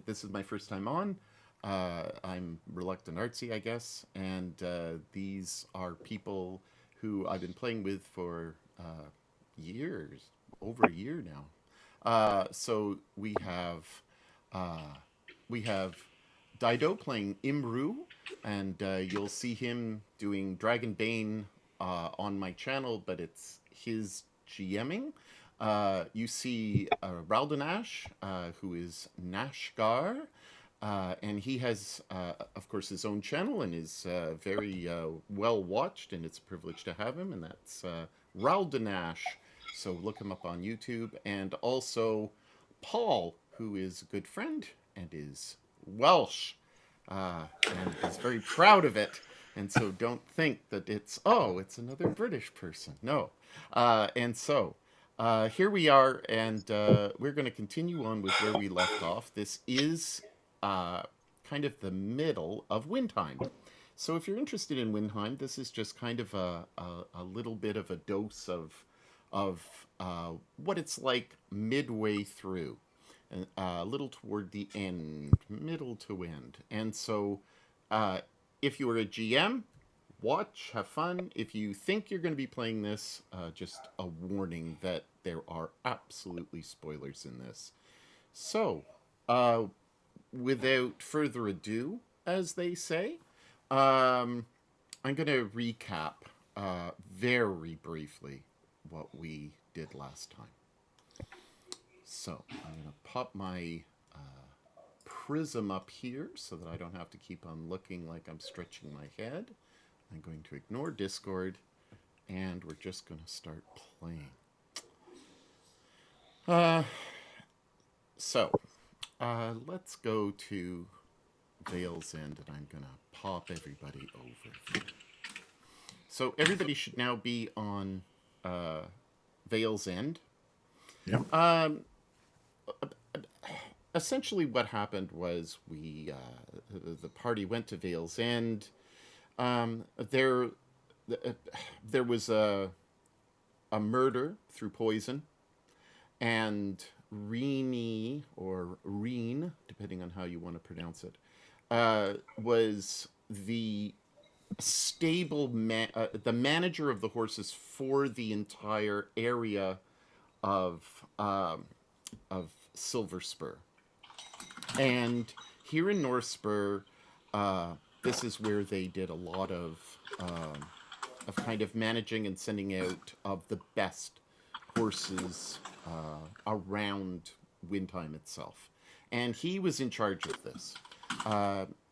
This is my first time on. I'm reluctant artsy, I guess, and these are people who I've been playing with for years, over a year now. So uh, we have Dido playing Imru, and you'll see him doing Dragonbane on my channel, but it's his GMing. You see Raldanash, who is Nashgar, and he has, of course, his own channel and is very well watched, and it's a privilege to have him, and that's Raldanash. So look him up on YouTube. And also Paul, who is a good friend and is Welsh, and is very proud of it. And so don't think that it's another British person. No. And so here we are, and we're going to continue on with where we left off. This is kind of the middle of Windheim. So if you're interested in Windheim, this is just kind of a little bit of a dose of what it's like midway through, a little toward the end, middle to end. And so if you are a GM, watch, have fun. If you think you're going to be playing this, just a warning that there are absolutely spoilers in this. So, without further ado, as they say, I'm going to recap very briefly what we did last time. So, I'm going to pop my prism up here so that I don't have to keep on looking like I'm stretching my head. I'm going to ignore Discord, and we're just going to start playing. Let's go to Vale's End, and I'm going to pop everybody over there. So everybody should now be on Vale's End. Yeah. Essentially what happened was the party went to Vale's End. There was a murder through poison, and Reenie, or Reen, depending on how you want to pronounce it, was the the manager of the horses for the entire area of Silverspur. And here in Northspuuhr, this is where they did a lot of kind of managing and sending out of the best horses around Windheim itself. And he was in charge of this.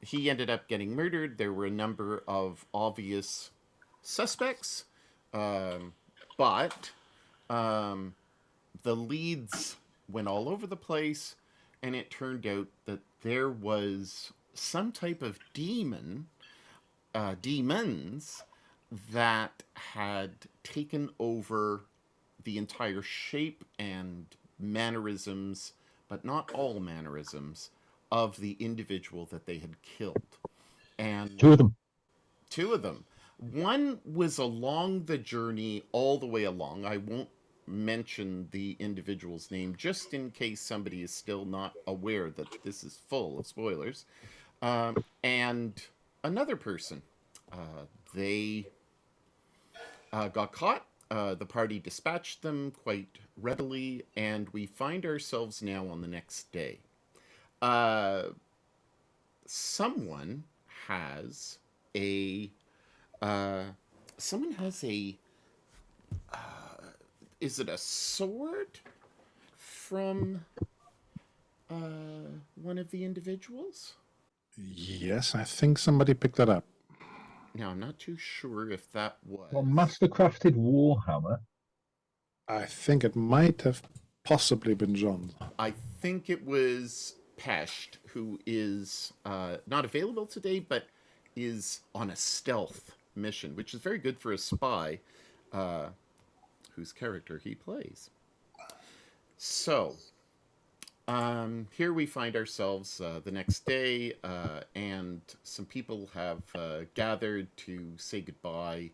He ended up getting murdered. There were a number of obvious suspects, but the leads went all over the place, and it turned out that there was some type of demons that had taken over the entire shape and mannerisms, but not all mannerisms, of the individual that they had killed. And Two of them. One was along the journey all the way along. I won't mention the individual's name just in case somebody is still not aware that this is full of spoilers. And another person, they got caught. The party dispatched them quite readily, and we find ourselves now on the next day. Someone has a is it a sword from one of the individuals? Yes, I think somebody picked that up. Now, I'm not too sure if that Well, was. Mastercrafted Warhammer. I think it might have possibly been John. I think it was Pesht, who is not available today, but is on a stealth mission, which is very good for a spy whose character he plays. So, here we find ourselves the next day, and some people have gathered to say goodbye.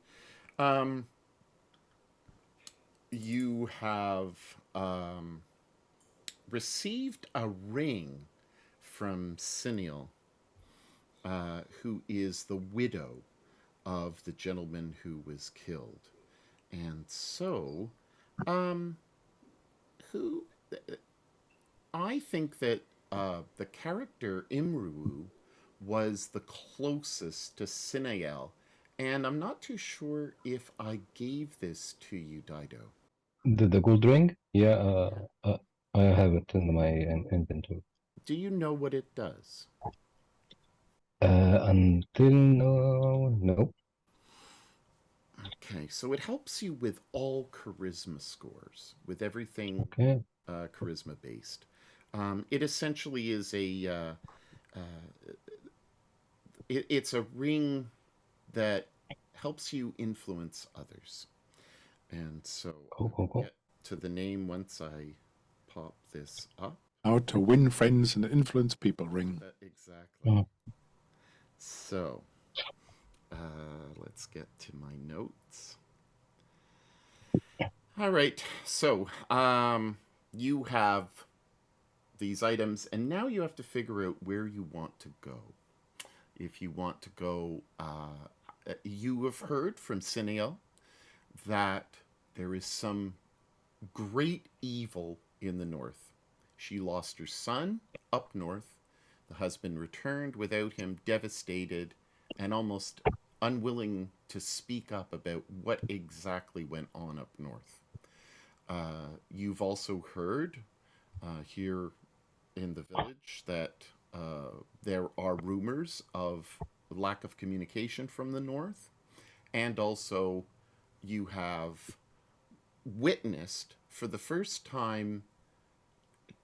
You have received a ring from Cineal, who is the widow of the gentleman who was killed. And so, who I think that the character Imru was the closest to Cineal, and I'm not too sure if I gave this to you, Dido. The gold ring? Yeah, I have it in my inventory. Do you know what it does? Until now, no. Okay, so it helps you with all charisma scores, with everything Okay. charisma based. It essentially is it's a ring that helps you influence others. And so Cool. get to the name once I pop this up. How to win friends and influence people ring. Exactly. So, let's get to my notes. All right. So, you have these items, and now you have to figure out where you want to go. If you want to go, you have heard from Cineal that there is some great evil in the north. She lost her son up north. The husband returned without him, devastated and almost unwilling to speak up about what exactly went on up north. You've also heard here in the village that there are rumors of lack of communication from the north, and also you have witnessed for the first time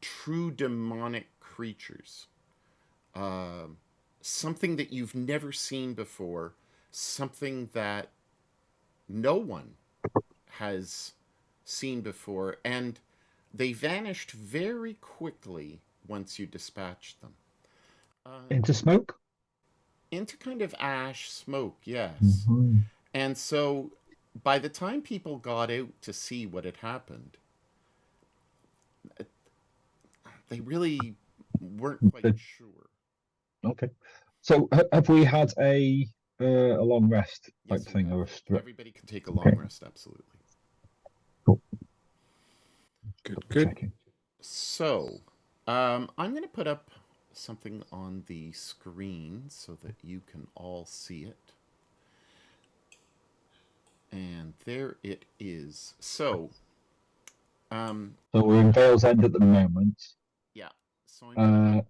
true demonic creatures. Something that you've never seen before, something that no one has seen before, and they vanished very quickly once you dispatched them. Into smoke? Into kind of ash smoke, yes. Mm-hmm. And so by the time people got out to see what had happened, they really weren't quite sure. Okay. So have we had a long rest type Yes, thing? Or everybody can take a long rest, absolutely. Cool. Good. Checking. So, I'm going to put up something on the screen so that you can all see it. And there it is. So, So we're in Vale's End at the moment. yeah. So I'm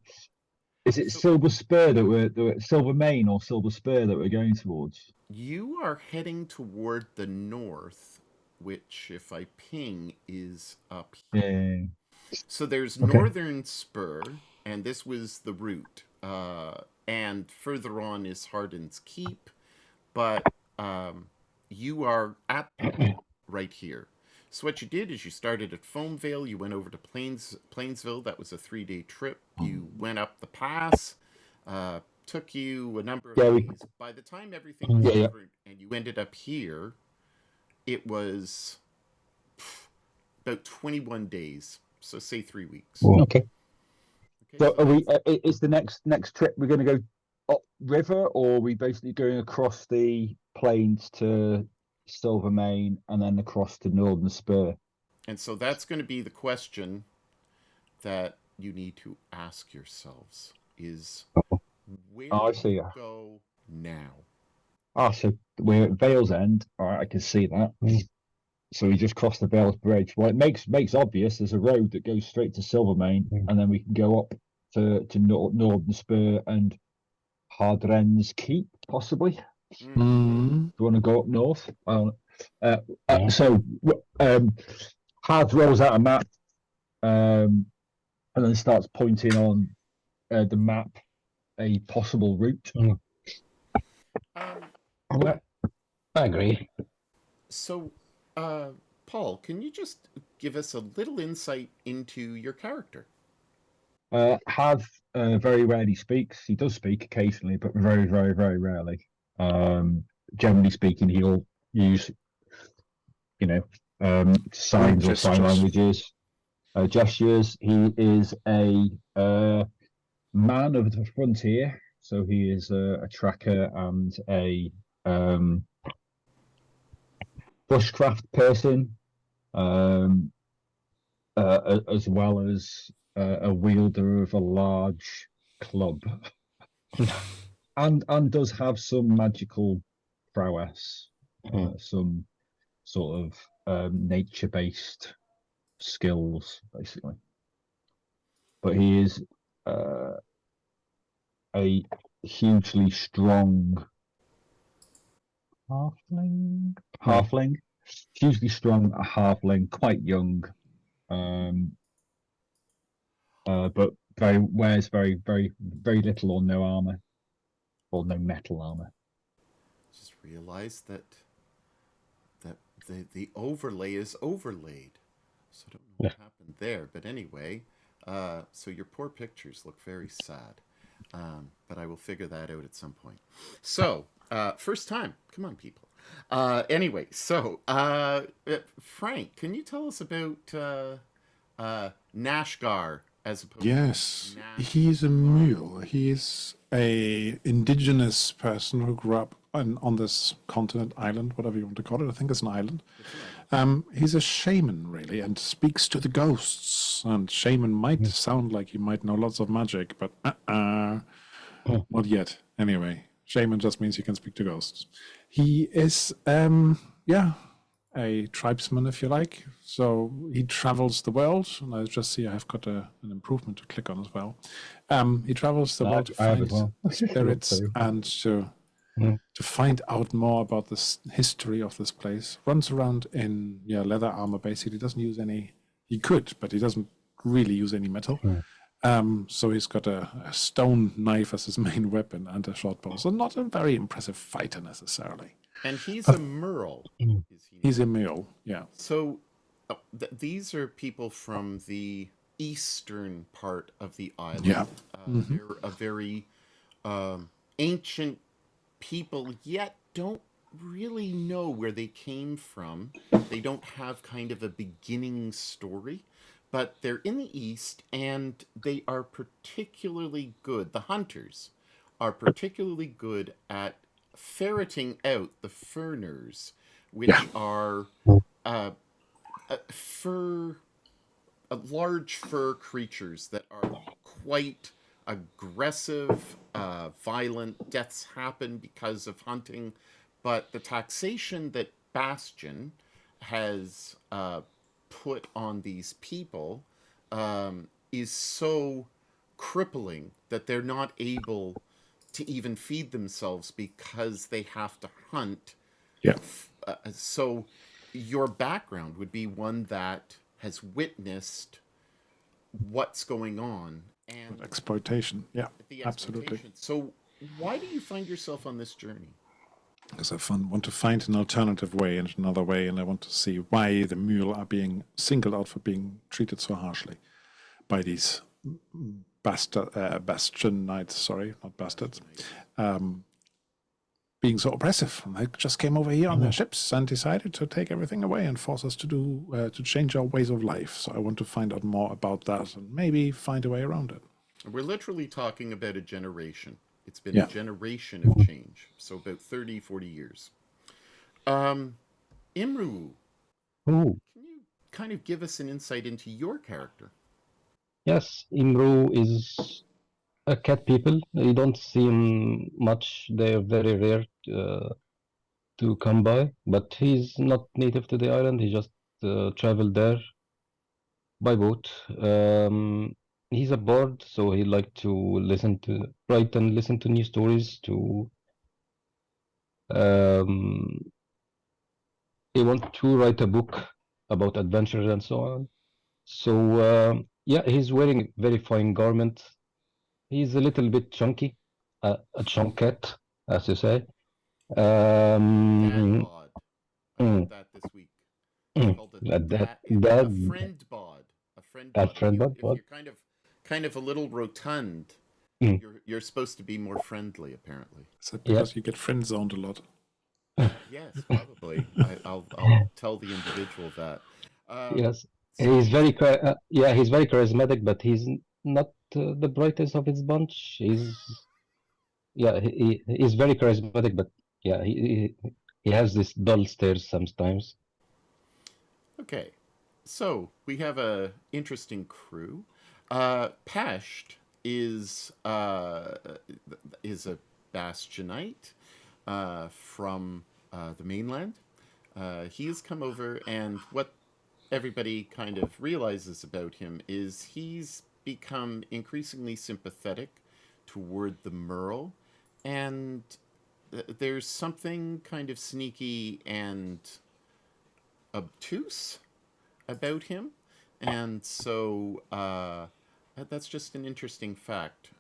is it Silver Spur that we're Silver Main or Silver Spur that we're going towards? You are heading toward the north, which, if I ping, is up here. Yeah. So there's Northern Spur, and this was the route. And further on is Hardin's Keep, but you are at right here. So what you did is you started at Foamvale, you went over to Plainsville. That was a 3-day trip. You went up the pass, took you a number of days. By the time everything was over and you ended up here, it was about 21 days. So say 3 weeks. Okay. So are we? Is the next trip we're going to go up river, or are we basically going across the plains to Silvermane and then across to Northern Spur? And so that's going to be the question that you need to ask yourselves: is where do you go now? So we're at Vale's End. All right, I can see that. So we just crossed the Vale's Bridge. Well, it makes obvious there's a road that goes straight to Silvermane, and then we can go up to Northern Spur and Hardren's Keep, possibly. Mm. Do you want to go up north? Yeah. So Hard rolls out a map and then starts pointing on the map a possible route. Mm. Um, Yeah, I agree. so, Paul, can you just give us a little insight into your character? Hav very rarely speaks. He does speak occasionally, but very, very, very rarely. Generally speaking, he'll use, signs or sign Gestures. languages, gestures. He is a man of the frontier, so he is a tracker and a bushcraft person, um, as well as a wielder of a large club, and does have some magical prowess, some sort of nature-based skills, basically. But he is a hugely strong halfling, hugely strong halfling, quite young, but wears very, very, very little or no armor, or no metal armor. Just realized that the overlay is overlaid. So I don't know what happened there. But anyway, so your poor pictures look very sad. But I will figure that out at some point. So, first time. Come on, people. Anyway, so, Frank, can you tell us about Nashgar as opposed Yes, to Nash? he's a mule. He's a indigenous person who grew up on this continent, island, whatever you want to call it. I think it's an island. He's a shaman, really, and speaks to the ghosts. And shaman might sound like he might know lots of magic, but not yet. Anyway, shaman just means he can speak to ghosts. He is, yeah, a tribesman, if you like. So he travels the world, and I just see I have got an improvement to click on as well. He travels the world to I have find as well. spirits and to find out more about the history of this place. Runs around in leather armor. Basically, doesn't use any. He could, but he doesn't really use any metal. So he's got a stone knife as his main weapon and a short bow. So not a very impressive fighter necessarily. And he's a Merle. Is he He's not? a mule, yeah. So these are people from the eastern part of the island. Yeah. They're a very ancient people, yet don't really know where they came from. They don't have kind of a beginning story, but they're in the east and they are particularly good. The hunters are particularly good at ferreting out the furners, which Yeah. are uh, fur, large fur creatures that are quite aggressive, violent. Deaths happen because of hunting, but the taxation that Bastion has put on these people is so crippling that they're not able to even feed themselves because they have to hunt. Yeah. So your background would be one that has witnessed what's going on and Exploitation. Yeah, the absolutely. exploitation. So why do you find yourself on this journey? Because I want to find an alternative way and another way, and I want to see why the mule are being singled out for being treated so harshly by these bastion knights. Sorry, not bastards. Being so oppressive. And they just came over here on their ships and decided to take everything away and force us to change our ways of life. So I want to find out more about that and maybe find a way around it. We're literally talking about a generation. It's been Yeah. a generation of change. So about 30, 40 years. Imru, Oh, can you kind of give us an insight into your character? yes, Imru is a cat people. You don't see him much. They're very rare to come by, but he's not native to the island. He just traveled there by boat. He's a bard, so he like to write and listen to new stories to Um, he wants to write a book about adventures and so on. So yeah, he's wearing very fine garment. He's a little bit chunky, a chunket, as you say. Dad Um, bod. I mm, heard that this week. mm, Called that a friend bod. A friend a bod. friend, but If what? you're kind of a little rotund, Mm, you're supposed to be more friendly, apparently. Is that yeah, because you get friend zoned a lot? Yes, probably. I'll tell the individual that. yes. So Yeah, he's very charismatic, but he's not the brightest of his bunch. Yeah, he's very charismatic, but yeah, he has this dull stares sometimes. okay, so we have a interesting crew. Pesht is a bastionite from the mainland. He has come over, and what everybody kind of realizes about him is he's become increasingly sympathetic toward the Merle, and there's something kind of sneaky and obtuse about him. And so that's just an interesting fact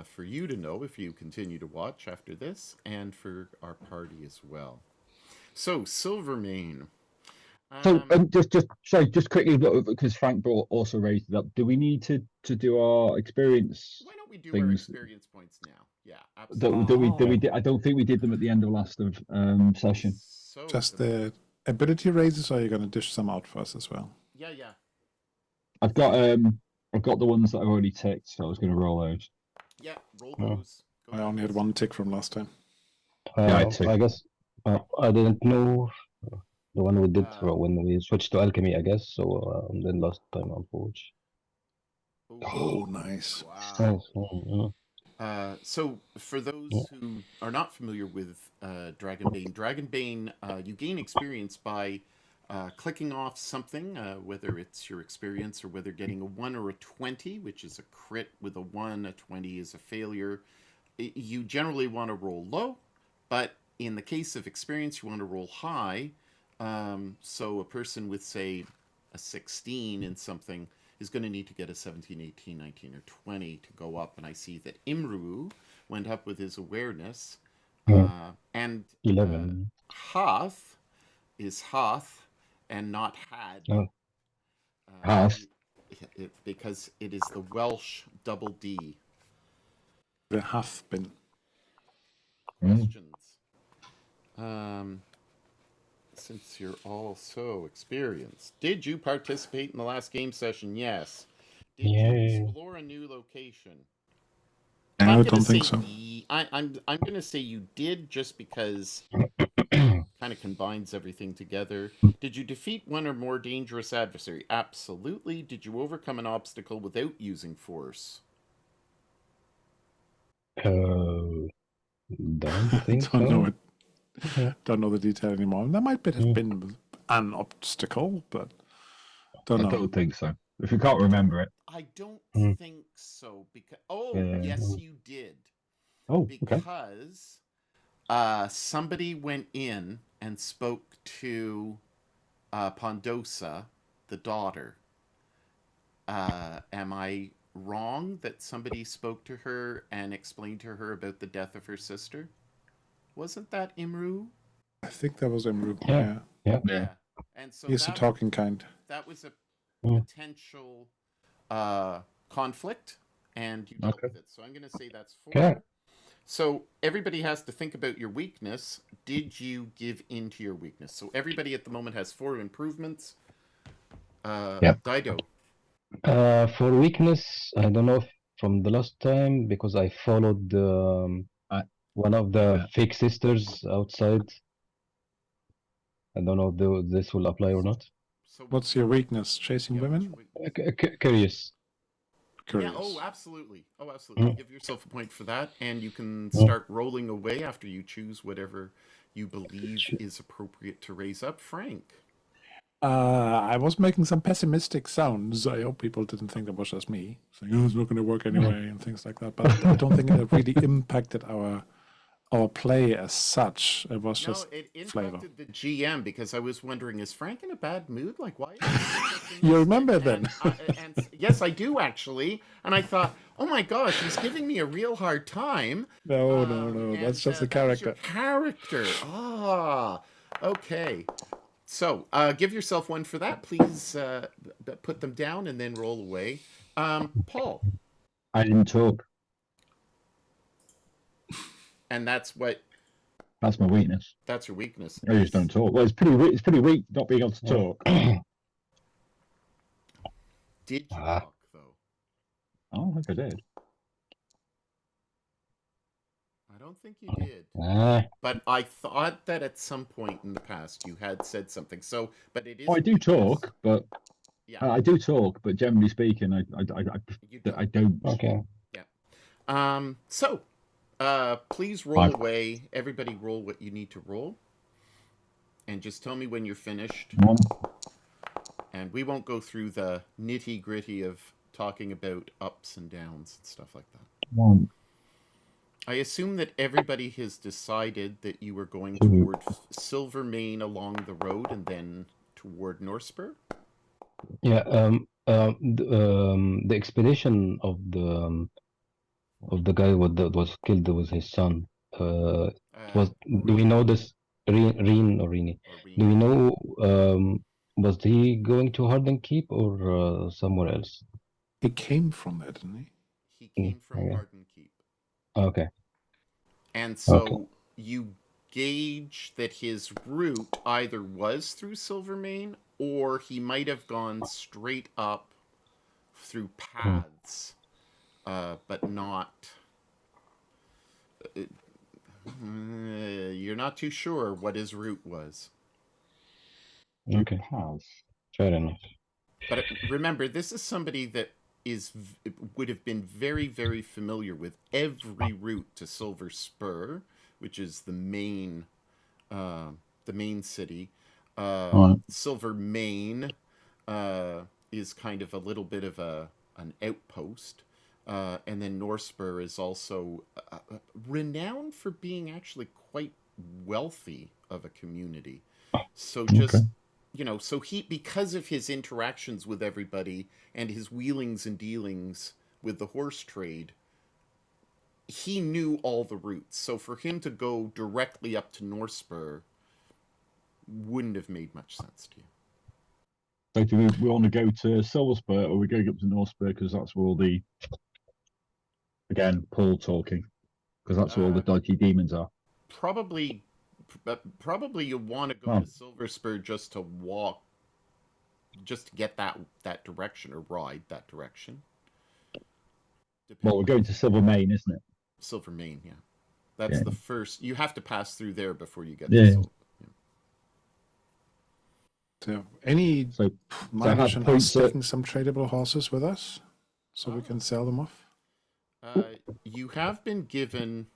for you to know if you continue to watch after this, and for our party as well. So, Silvermane. So, Um, just sorry, just quickly, because Frank also raised it up. Do we need to do our experience why don't we do our things? experience points now? Yeah, Do, absolutely. do we? Oh, I don't think we did them at the end of last session. So, just the ability raises, or are you going to dish some out for us as well? yeah. I've got the ones that I've already ticked, so I was going to roll those. Yeah, roll Oh. those. Go I only had nuts. one tick from last time. Yeah, I took. I guess I didn't know the one we did when we switched to alchemy, I guess. So then last time on Forge. Oh, nice. Wow. Nice. So, for those Yeah. who are not familiar with Dragonbane, you gain experience by clicking off something, whether it's your experience or whether getting a 1 or a 20, which is a crit with a 1, a 20 is a failure. You generally want to roll low, but in the case of experience, you want to roll high. So, a person with, say, a 16 in something is going to need to get a 17, 18, 19, or 20 to go up. And I see that Imru went up with his awareness. And 11. Hoth is Hoth and not Had. Oh. Hoth. Because it is the Welsh double D. The hath been. Questions? Since you're all so experienced, did you participate in the last game session? Yes. Did you explore a new location? I don't think so. I'm going to say you did, just because kind of combines everything together. Did you defeat one or more dangerous adversary? Absolutely. Did you overcome an obstacle without using force? Don't think Don't so. know it. Don't know the detail anymore. There might have been an obstacle, but don't know. I don't think so. If you can't remember it. I don't Mm. think so, because yes, you did. Oh, okay. Because somebody went in and spoke to Pondosa, the daughter. Am I wrong that somebody spoke to her and explained to her about the death of her sister? Wasn't that Imru? I think that was Imru. Yeah. Yeah. And so He's a talking kind. that was a Mm. potential conflict, and you dealt with it. So I'm going to say that's 4. Okay. So everybody has to think about your weakness. Did you give in to your weakness? So everybody at the moment has 4 improvements. Dido. For weakness, I don't know if from the last time, because I followed one of the fake sisters outside. I don't know if this will apply or not. So What's your weakness? Chasing women? Curious. Curious. Yeah, absolutely. Give yourself a point for that, and you can start rolling away after you choose whatever you believe is appropriate to raise up. Frank. I was making some pessimistic sounds. I hope people didn't think that was just me saying, "Oh, it's not going to work anyway," and things like that. But I don't think it really impacted our our play as such. It was No, just it flavor. impacted the GM because I was wondering, is Frank in a bad mood? Like, why is he so You pessimistic? remember then? Yes, I do actually. And I thought, oh my gosh, he's giving me a real hard time. No. That's And just the that was your character. character. Ah, okay. So, give yourself one for that, please. Put them down and then roll away. Paul, I didn't talk. and that's what That's my weakness. that's your weakness. I just don't talk. Well, it's pretty weak. It's pretty weak not being able to talk. Did you Ah. talk though? Oh, look, I did. I don't think you did. But I thought that at some point in the past you had said something. So, but it is. Oh, I do talk, but Yeah, I do talk, but generally speaking, I you don't. I don't. Okay. So, please roll away. Everybody, roll what you need to roll, and just tell me when you're finished. One. And we won't go through the nitty gritty of talking about ups and downs and stuff like that. One. I assume that everybody has decided that you were going toward Silvermane along the road and then toward Northspuuhr. Yeah. The expedition of the guy that was killed with his son. Was do we know this? Reen or Rini? Do we know? Was he going to Harden Keep or somewhere else? He came from there, didn't he? He came from Okay. Harden Keep. Okay. And so you gauge that his route either was through Silvermane or he might have gone straight up through paths, but not. You're not too sure what his route was. Okay. Fair enough. But remember, this is somebody that would have been very, very familiar with every route to Silver Spur, which is the main city. Silvermane is kind of a little bit of an outpost, and then Northspuuhr is also renowned for being actually quite wealthy of a community. So just so because of his interactions with everybody and his wheelings and dealings with the horse trade, he knew all the routes. So for him to go directly up to Northspuuhr wouldn't have made much sense to you. So do we want to go to Silverspur or are we going up to Northspur because that's where all the Paul talking because that's where all the dodgy demons are. Probably you want to go to Silverspur just to walk, just to get that direction or ride that direction. Well, we're going to Silvermane, isn't it? Silvermane, yeah. That's the first. You have to pass through there before you get to Silvermane. So, any miners and us taking some tradable horses with us, so we can sell them off? You have been given.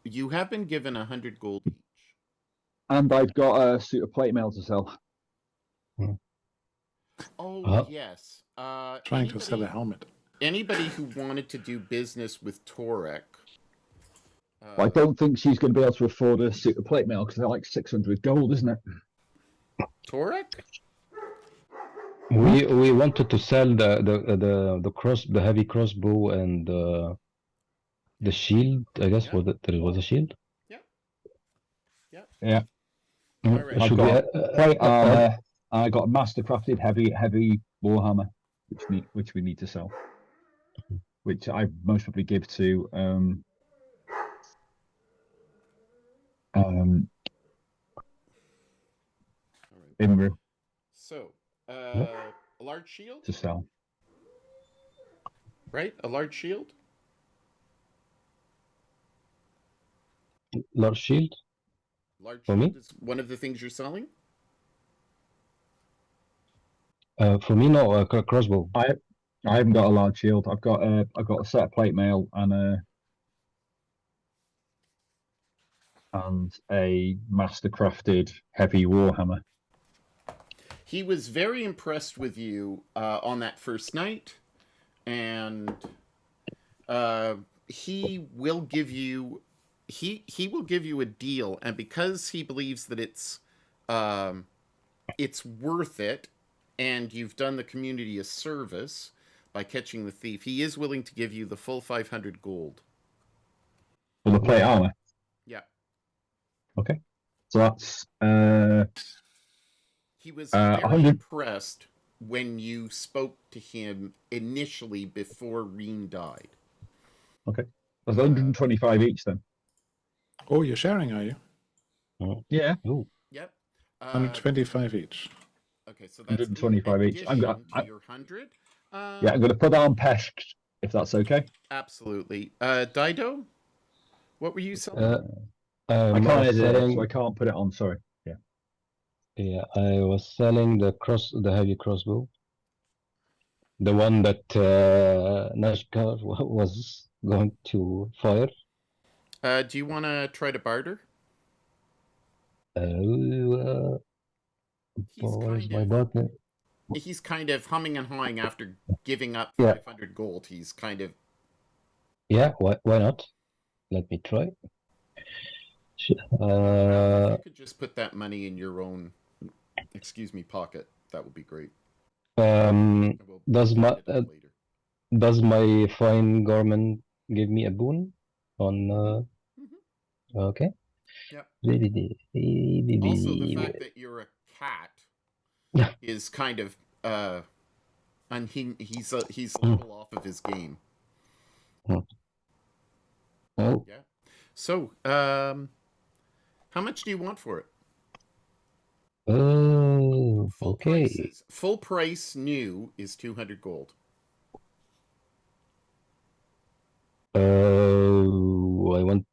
You have been given 100 gold each. And I've got a suit of plate mail to sell. Oh yes. Trying to sell a helmet. Anybody who wanted to do business with Torek. I don't think she's going to be able to afford a suit of plate mail because they're like 600 gold, isn't it? Torek? We wanted to sell the heavy crossbow and the shield. I guess there was a shield. Yeah. All right. I've got plate armor. I got a mastercrafted heavy warhammer, which we need to sell. Which I most probably give to Imru. So, a large shield to sell. Right? A large shield? Large shield? Large For shield me? is one of the things you're selling? For me, no, a crossbow. I haven't got a large shield. I've got a set of plate mail and a mastercrafted heavy warhammer. He was very impressed with you on that first night, and he will give you he will give you a deal, and because he believes that it's worth it, and you've done the community a service by catching the thief, he is willing to give you the full 500 gold. For the plate armor. Yeah. Okay. So that's He was very 100. impressed when you spoke to him initially before Reen died. Okay. That's 125 each then. Oh, you're sharing, are you? Yeah. Oh, Yep. 125 each. Okay, so that's 125 each. to your 100. Yeah, I'm going to put that on Pesk, if that's okay. Absolutely. Dido, what were you selling? I I'm can't edit it, selling. so I can't put it on. Sorry. Yeah, I was selling the heavy crossbow, the one that Nashkar was going to fire. Do you want to try to barter? Where's my partner? He's kind of humming and hawing after giving up Yeah. 500 gold. He's kind of... Yeah, why not? Let me try. if you could just put that money in your own, pocket, that would be great. We'll Does find my it out later. does my fine garment give me a boon on? Okay. Yep. Also, Also, the fact that you're a cat is kind of he's a little off of his game. Oh. Yeah. So, how much do you want for it? Oh, okay. Full price new is 200 gold. I want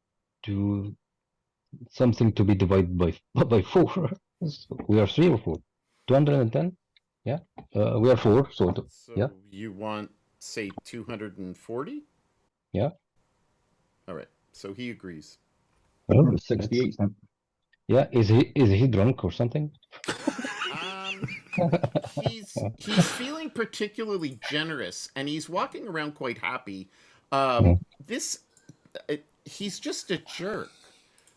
to something to be divided by 4. We are 3 or 4. 210. Yeah. We are 4. So yeah. You want, say, 240? Yeah. All right. So he agrees. Oh, 68 then. Yeah. Is he drunk or something? He's feeling particularly generous, and he's walking around quite happy. He's just a jerk.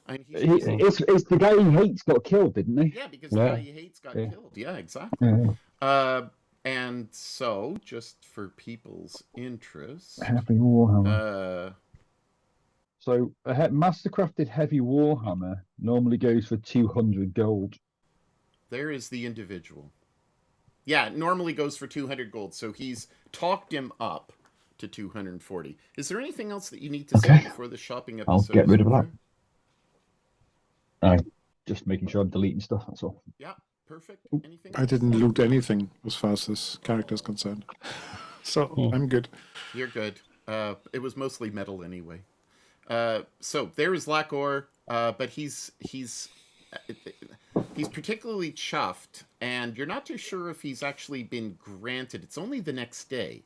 I mean, it's the guy he hates got killed, didn't he? Yeah, because the guy he hates got killed. Yeah, exactly. And so, just for people's interest, Heavy Warhammer. So a mastercrafted heavy Warhammer normally goes for 200 gold. There is the individual. Yeah, it normally goes for 200 gold. So he's talked him up to 240. Is there anything else that you need to say before the shopping episode? I'll get rid of that. Just making sure I'm deleting stuff, that's all. Yeah, perfect. Anything I didn't loot anything as far as this character is concerned. So I'm good. You're good. It was mostly metal anyway. So there is Lakor, but he's particularly chuffed, and you're not too sure if he's actually been granted. It's only the next day.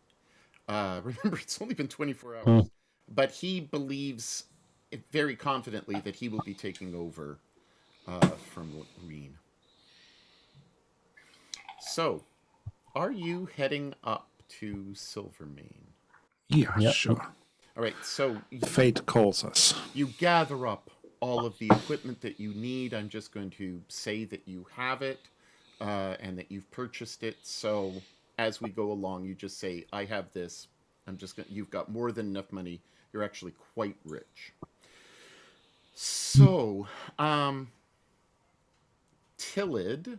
Remember, it's only been 24 hours. But he believes very confidently that he will be taking over from Reen. So, are you heading up to Silvermane? Yeah, sure. All right, so... Fate calls us. You gather up all of the equipment that you need. I'm just going to say that you have it and that you've purchased it. So as we go along, you just say, I have this. You've got more than enough money. You're actually quite rich. So, Tillid,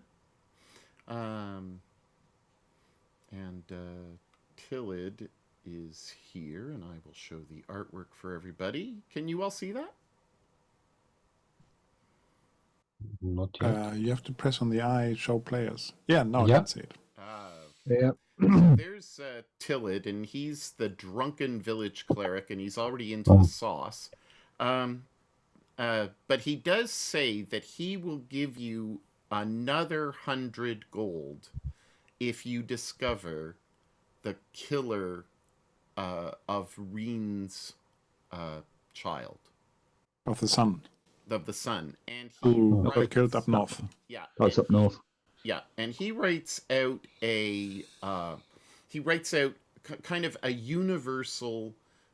Tillid is here, and I will show the artwork for everybody. Can you all see that? Not yet. You have to press on the eye, show players. Yeah, no, I can see it. Yeah. There's Tillid, and he's the drunken village cleric, and he's already into the sauce. But he does say that he will give you another 100 gold if you discover the killer of Reen's child. Of the sun. Of the sun. And who killed up north. Yeah. That's up north. Yeah, and he writes out kind of a universal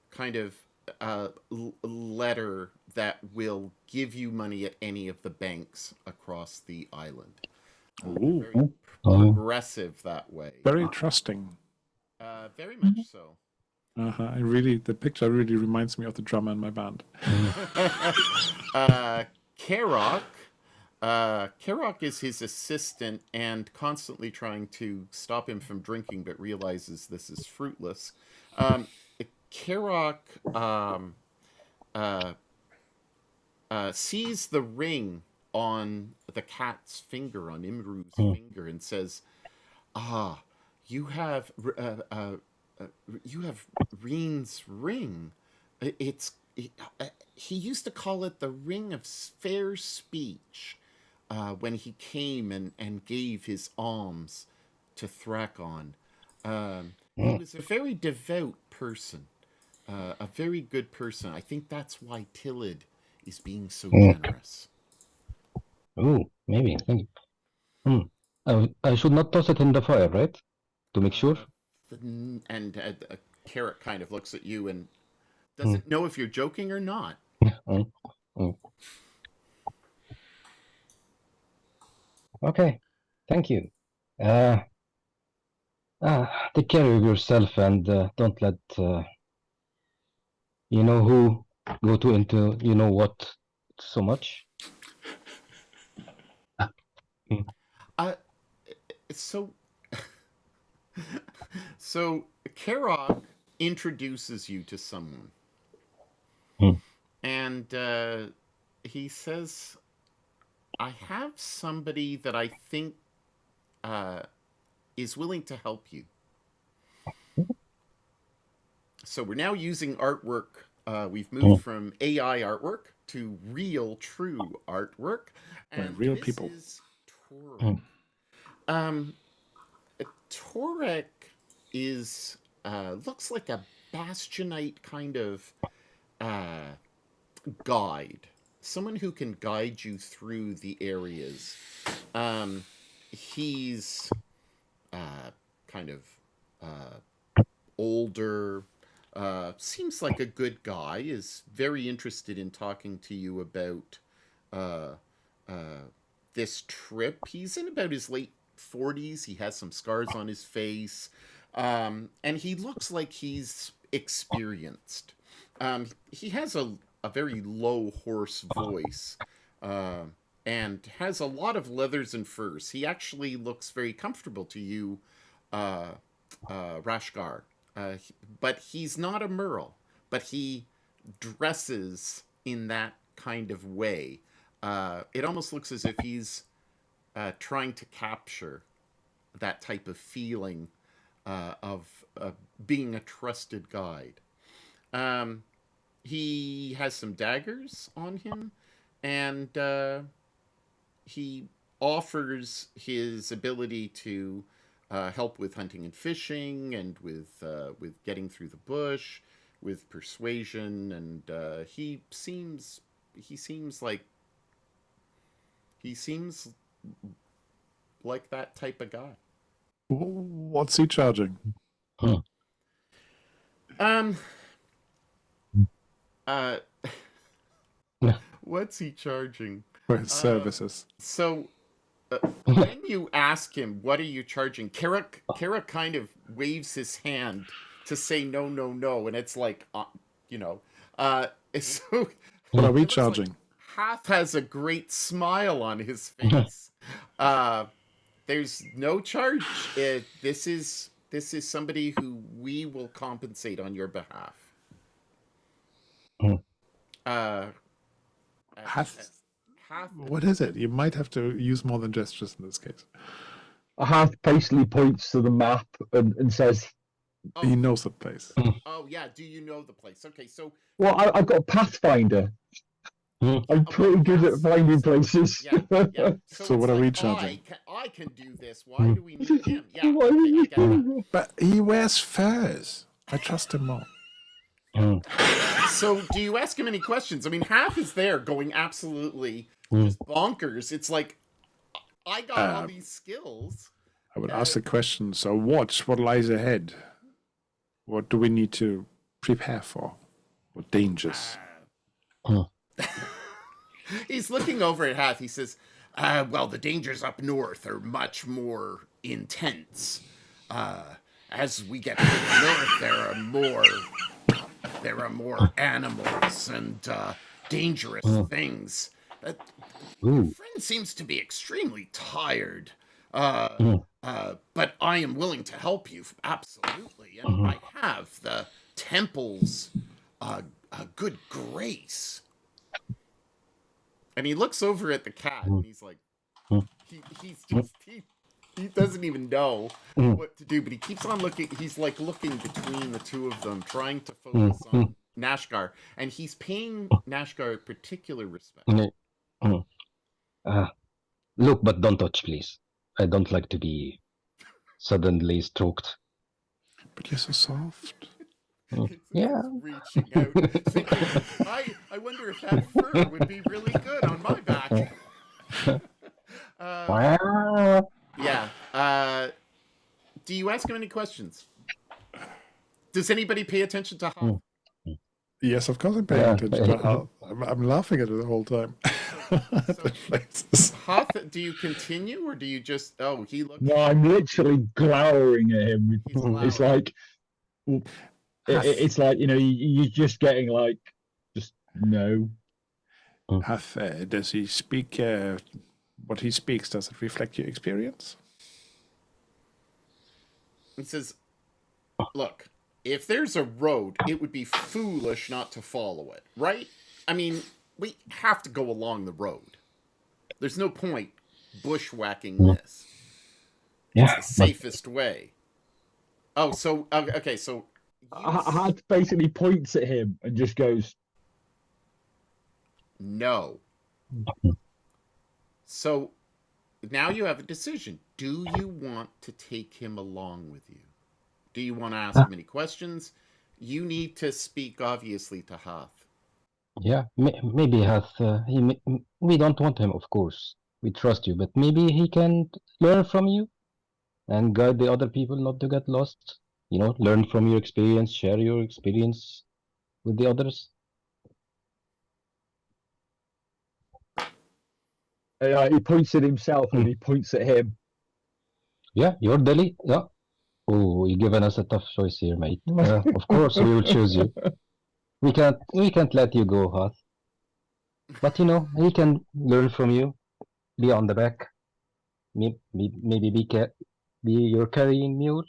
kind of letter that will give you money at any of the banks across the island. Ooh, Very Oh. progressive that way. very trusting. Very much so. The picture really reminds me of the drummer in my band. Karok. Karok is his assistant and constantly trying to stop him from drinking, but realizes this is fruitless. Karok sees the ring on the cat's finger, on Imru's finger, and says, "Ah, you have Reen's ring. It's he used to call it the ring of fair speech when he came and gave his alms to Thrakon. He was a very devout person, a very good person. I think that's why Tillid is being so generous." Oh, maybe. Thank you. I should not toss it in the fire, right? To make sure. And Carrot kind of looks at you and doesn't know if you're joking or not. Okay. Thank you. Take care of yourself and don't let you know who go to into you know what so much. So so Karok introduces you to someone. And he says, "I have somebody that I think is willing to help you." So we're now using artwork. We've moved from AI artwork to real, true artwork. And real this people. is Torek. Torek is looks like a bastionite kind of guide, someone who can guide you through the areas. He's kind of older, seems like a good guy, is very interested in talking to you about this trip. He's in about his late 40s. He has some scars on his face, and he looks like he's experienced. He has a very low, hoarse voice, and has a lot of leathers and furs. He actually looks very comfortable to you, Rashgar. But he's not a Merle, but he dresses in that kind of way. It almost looks as if he's trying to capture that type of feeling of being a trusted guide. He has some daggers on him, and he offers his ability to help with hunting and fishing, and with getting through the bush, with persuasion, and he seems like that type of guy. What's he charging? What's he charging? For his services. So when you ask him, "What are you charging?" Kara kind of waves his hand to say no, no, no, and it's like, so What are we it looks like charging? Hath has a great smile on his face. There's no charge. This is somebody who we will compensate on your behalf. Hath. Hath. What is it? You might have to use more than gestures in this case. Hath basically points to the map and says, He knows the place. Oh yeah, do you know the place? Okay, so "Well, I've got a Pathfinder. I'm pretty good at finding places." yeah. So what it's are we like, charging? I can do this. Why do we need him? Yeah, okay, I get that. But he wears furs. I trust him more. So, do you ask him any questions? I mean, Half is there going absolutely just bonkers. It's like, I got all these skills. I would ask the question, so what lies ahead? What do we need to prepare for? or dangers? He's looking over at Hath. He says, well, the dangers up north are much more intense. As we get further north, there are more animals and dangerous things. Your friend seems to be extremely tired. But I am willing to help you, absolutely. And I have the temple's good grace. And he looks over at the cat, and he's like, he doesn't even know what to do, but he keeps on looking. He's like looking between the two of them, trying to focus on Nashgar, and he's paying Nashgar particular respect. Look, but don't touch, please. I don't like to be suddenly stroked. But you're so soft. Yeah. Reaching out, thinking, I wonder if that fur would be really good on my back. Yeah. Do you ask him any questions? Does anybody pay attention to Hoth? Yes, of course I'm paying attention to how I'm laughing at it the whole time. Hoth, do you continue or do you just? Oh, he looks. No, I'm literally glowering at him. It's like, it's like you're just getting like, just no. Hath, does he speak? What he speaks, does it reflect your experience? He says, "Look, if there's a road, it would be foolish not to follow it, right? I mean, we have to go along the road. There's no point bushwhacking this. Yeah, it's the safest way." Oh, so okay, so Had basically points at him and just goes, no. So now you have a decision. Do you want to take him along with you? Do you want to ask him any questions? You need to speak, obviously, to Hath. Yeah, maybe Hath. We don't want him, of course. We trust you, but maybe he can learn from you and guide the other people not to get lost. Learn from your experience, share your experience with the others. he points at himself and he points at him. Yeah, you're Delhi. Yeah. Oh, you're giving us a tough choice here, mate. Of course, we will choose you. We can't let you go, Hath. But he can learn from you. Be on the back. Maybe be your carrying mule.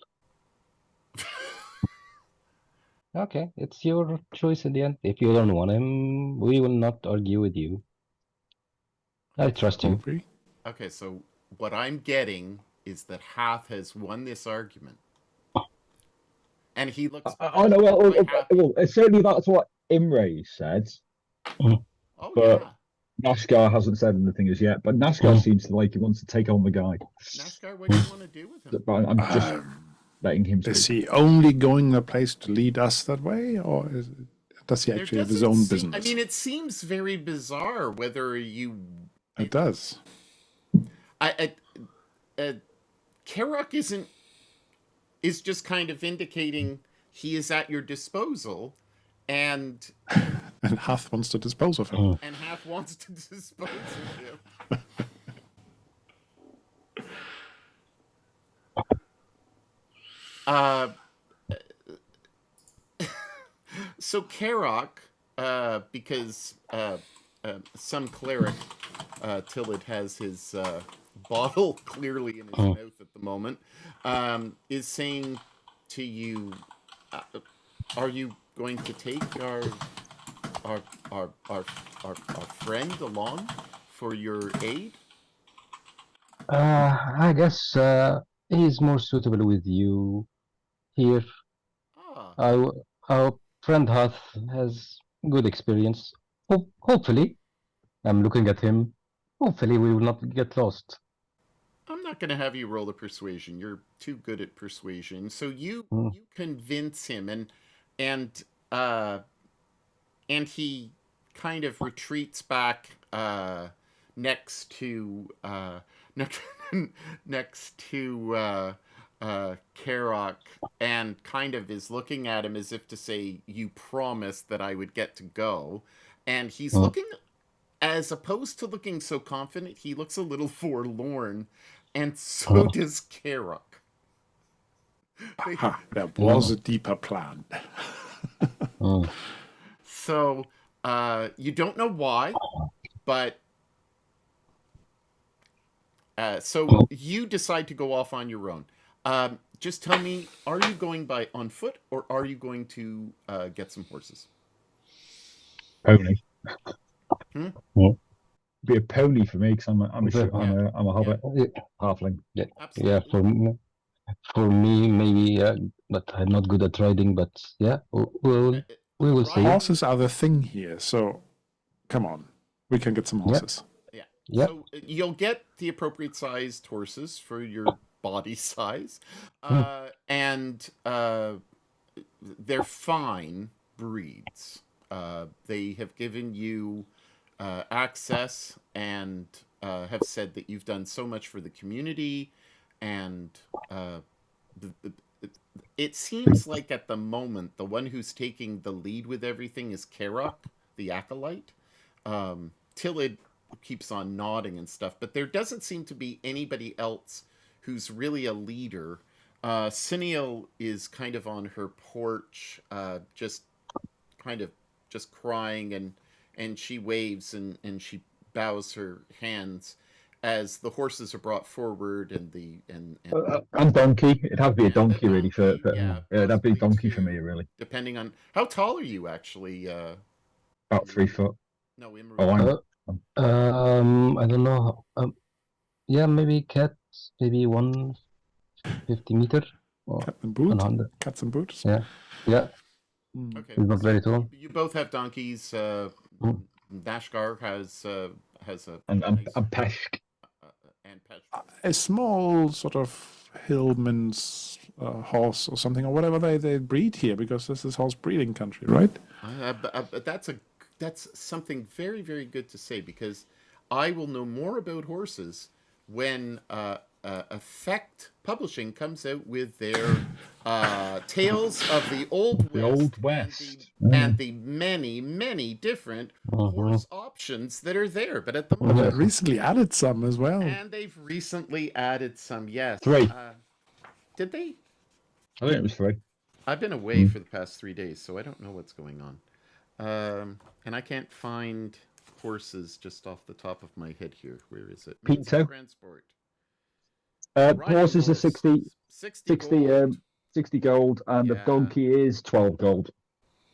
Okay, it's your choice in the end. If you don't want him, we will not argue with you. I trust you. Okay, so what I'm getting is that Hath has won this argument. And he looks... I know, well, certainly that's what Imre said. Oh, but yeah. Nashgar hasn't said anything as yet, but Nashgar seems to like he wants to take on the guy. Nashgar, what do you want to do with him? But I'm just letting him speak. Is he only going the place to lead us that way, or does he actually have his own business? I mean, it seems very bizarre whether you... It does. Karok is just kind of indicating he is at your disposal, and Hath wants to dispose of him. And Hath wants to dispose of him. So Karok, because some cleric, Tillid has his bottle clearly in his mouth at the moment, is saying to you, are you going to take our friend along for your aid? I guess he's more suitable with you here. Our friend Hath has good experience. Hopefully, I'm looking at him. Hopefully, we will not get lost. I'm not going to have you roll a persuasion. You're too good at persuasion. So you convince him, and he kind of retreats back next to Karok and kind of is looking at him as if to say, "You promised that I would get to go," and he's Uh, looking, as opposed to looking so confident, he looks a little forlorn, and so uh, does Karok. They, Ha, there was uh, a deeper plan. uh, so you don't know why, but so uh, you decide to go off on your own. Just tell me, are you going by on foot or are you going to get some horses? Pony. Hmm? uh, Be a pony for me because Yeah, I'm a yeah, hobbit yeah, halfling. yeah, yeah, absolutely. for me, maybe, but I'm not good at riding. But yeah, Uh, uh, we will see. riding, Horses are the thing here, so come on. We can get some Yeah, horses. yeah. yeah. So you'll get the appropriate sized horses for your body size, Mm, and they're fine breeds. They have given you access and have said that you've done so much for the community, and uh, the, it seems like at the moment the one who's taking the lead with everything is Karok, the acolyte. Tillid keeps on nodding and stuff, but there doesn't seem to be anybody else who's really a leader. Cineal is kind of on her porch, just kind of just crying, and she waves and she bows her hands as the horses are brought forward And donkey. It'd have to be a and the donkey really donkey, for yeah, yeah, that'd be possibly donkey for me two, really. depending on how tall are you actually. About Imru. 3 foot. No, Oh, Imru. I'm Uh, I don't know. Yeah, maybe cat, maybe 150 meter or Cat and boot. 100. Cats and boots. Yeah, yeah. Mm. Okay, It's not so very tall. you both have donkeys. Mm, Nashgar has a and nice I'm peshed. and Pesh. A small sort of hillman's horse or something, or whatever they breed here, because this is horse breeding country, right? But that's something very very good to say because I will know more about horses when Effect Publishing comes out with their Tales of the Old The West Old West. and the many different mhm, horse options that are there. But at the And they moment, mhm. recently added some as well. and they've recently added some. Yes, 3. did they? I think it was 3. I've been away Mm. for the past 3 days, so I don't know what's going on. And I can't find horses just off the top of my head here. Where is it? Means of Pinto. transport. Riding Horses are horse. 60 60 gold. 60 gold, and the Yeah. donkey is 12 gold.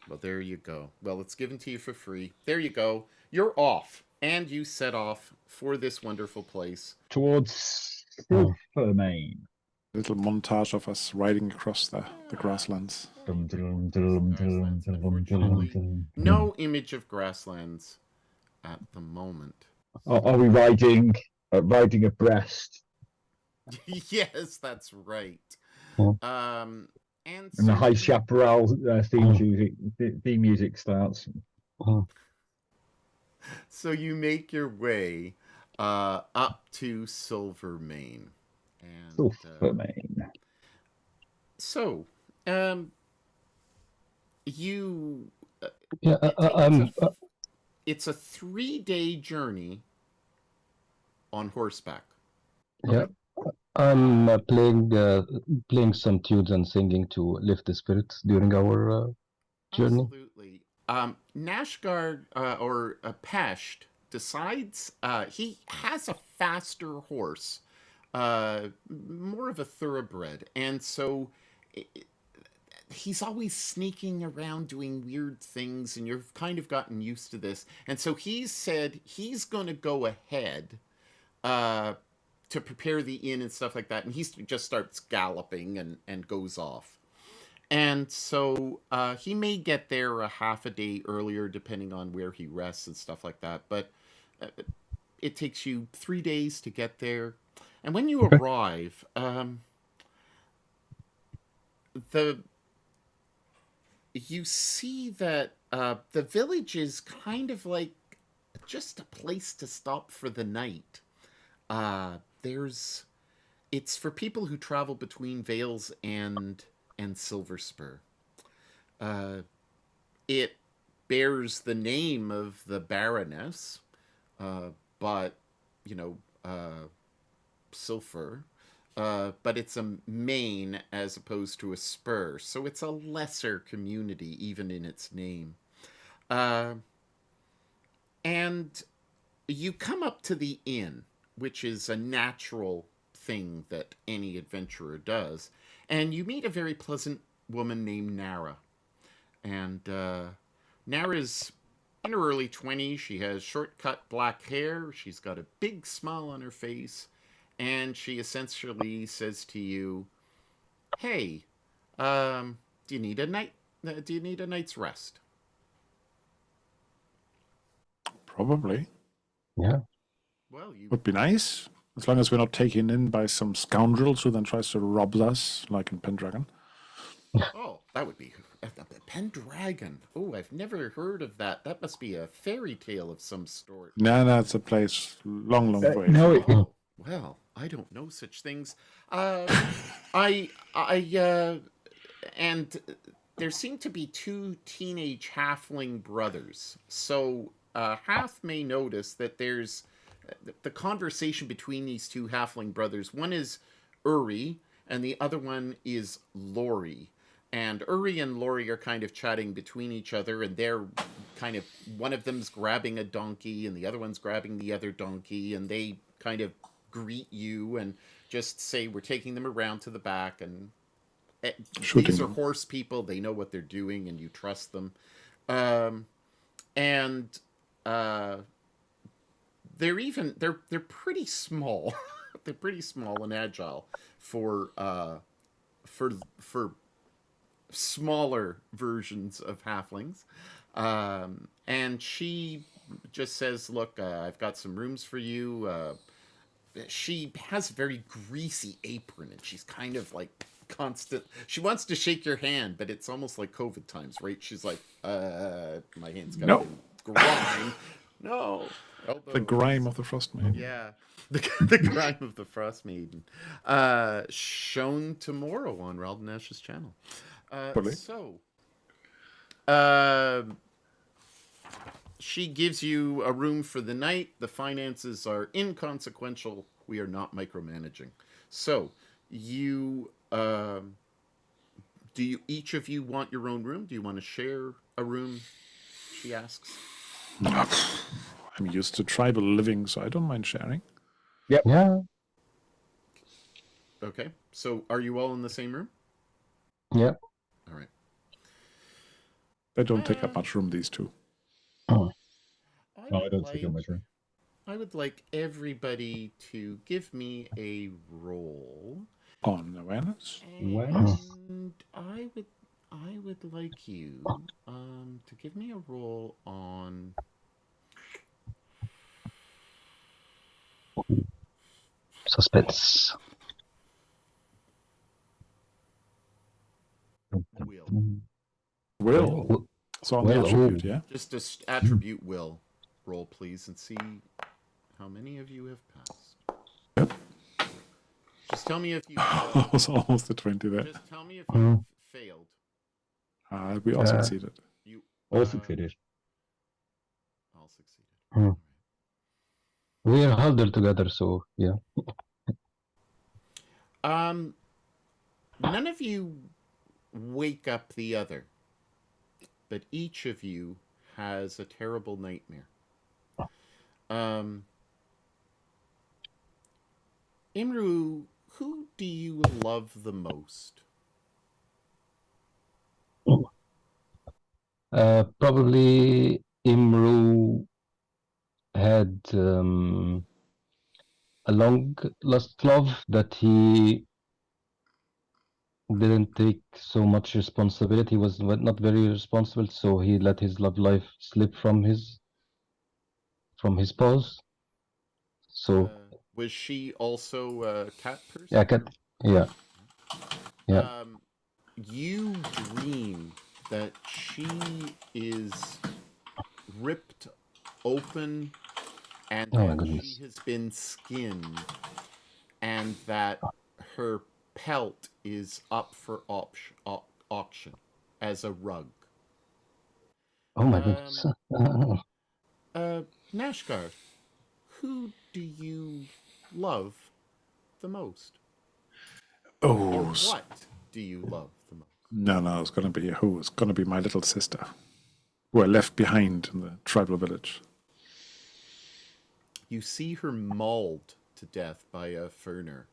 Well, there you go. Well, it's given to you for free. There you go. You're off. And you set off for this wonderful place. Towards Mm. Silvermane. Little montage of us riding across the grasslands. Dum, Across dum, the dum, grasslands. dum, dum, Unfortunately, dum. no image of grasslands at the moment. Are we riding abreast? Yes, that's right. Mm. And And the so High you Chaparral Mm. theme music starts. Mm. so you make your way up to Silvermane, and Silvermane. so um, you Yeah, it's a 3-day journey on horseback. yeah. I'm playing some tunes and singing to lift the spirits during our journey. Absolutely. Nashgard or Pesht decides he has a faster horse, more of a thoroughbred, and so he's always sneaking around doing weird things, and you've kind of gotten used to this. And so he's said he's going to go ahead uh, to prepare the inn and stuff like that, and he just starts galloping and goes off. And so he may get there a half a day earlier, depending on where he rests and stuff like that. But uh, it takes you 3 days to get there. And when you Okay. arrive, the you see that the village is kind of like just a place to stop for the night. There's it's for people who travel between Vales and Silverspur. Uh, it bears the name of the Baroness, but you know, Silfur. But it's a main as opposed to a spur, so it's a lesser community even in its name. Uh, and you come up to the inn, which is a natural thing that any adventurer does, and you meet a very pleasant woman named Nara. And Nara's in her early 20s. She has short cut black hair. She's got a big smile on her face. And she essentially says to you, "Hey, do you need a night? Do you need a night's rest?" Probably. Yeah. Well, you Would be nice. As long as we're not taken in by some scoundrels who then tries to rob us, like in Pendragon. Oh, that would be Pendragon. Oh, I've never heard of that. That must be a fairy tale of some sort. No, that's a place long, long way. No, Oh, well, I don't know such things. And there seem to be two teenage halfling brothers. So Half may notice that there's the conversation between these two halfling brothers. One is Uri, and the other one is Lori. And Uri and Lori are kind of chatting between each other, and they're kind of, one of them's grabbing a donkey, and the other one's grabbing the other donkey, and they kind of greet you and just say, "We're taking them around to the back," and Shooting these are them. horse people. They know what they're doing, and you trust them. Um, and they're pretty small. They're pretty small and agile for for smaller versions of halflings. And she just says, "Look, I've got some rooms for you." She has a very greasy apron, and she's kind of like constant. She wants to shake your hand, but it's almost like COVID times, right? She's like, my hand's got No. grime. No. The Elbows. grime of the Frost Maiden. Yeah. The grime of the Frost Maiden. Shown tomorrow on Raldnash's channel. Fully. So, she gives you a room for the night. The finances are inconsequential. We are not micromanaging. So, you do you each of you want your own room? Do you want to share a room? She asks. I'm used to tribal living, so I don't mind sharing. Yeah. Okay. So, are you all in the same room? Yeah. All right. They don't take up much room, these two. no, I don't take up much room. I would like everybody to give me a roll. On awareness? And I would like you to give me a roll on Suspense. will. Will. So on the Well, attribute, yeah? Just attribute will roll, please, and see how many of you have passed. Yep. Just tell me if you. I was almost at 20 there. Just tell me if you failed. We all succeeded. You All succeeded. all succeeded. Hmm. We're huddled together, so yeah. None of you wake up the other, but each of you has a terrible nightmare. Imru, who do you love the most? Probably Imru had a long lost love that he didn't take so much responsibility. He was not very responsible, so he let his love life slip from his paws. So Was she also a cat person? yeah, yeah. You dream that she is ripped open and Oh my that goodness. she has been skinned, and that her pelt is up for auction as a rug. Oh my goodness. Nashgar, who do you love the most? Or Oh, what do you love the most? no, it's going to be who? It's going to be my little sister, who I left behind in the tribal village. You see her mauled to death by a ferner.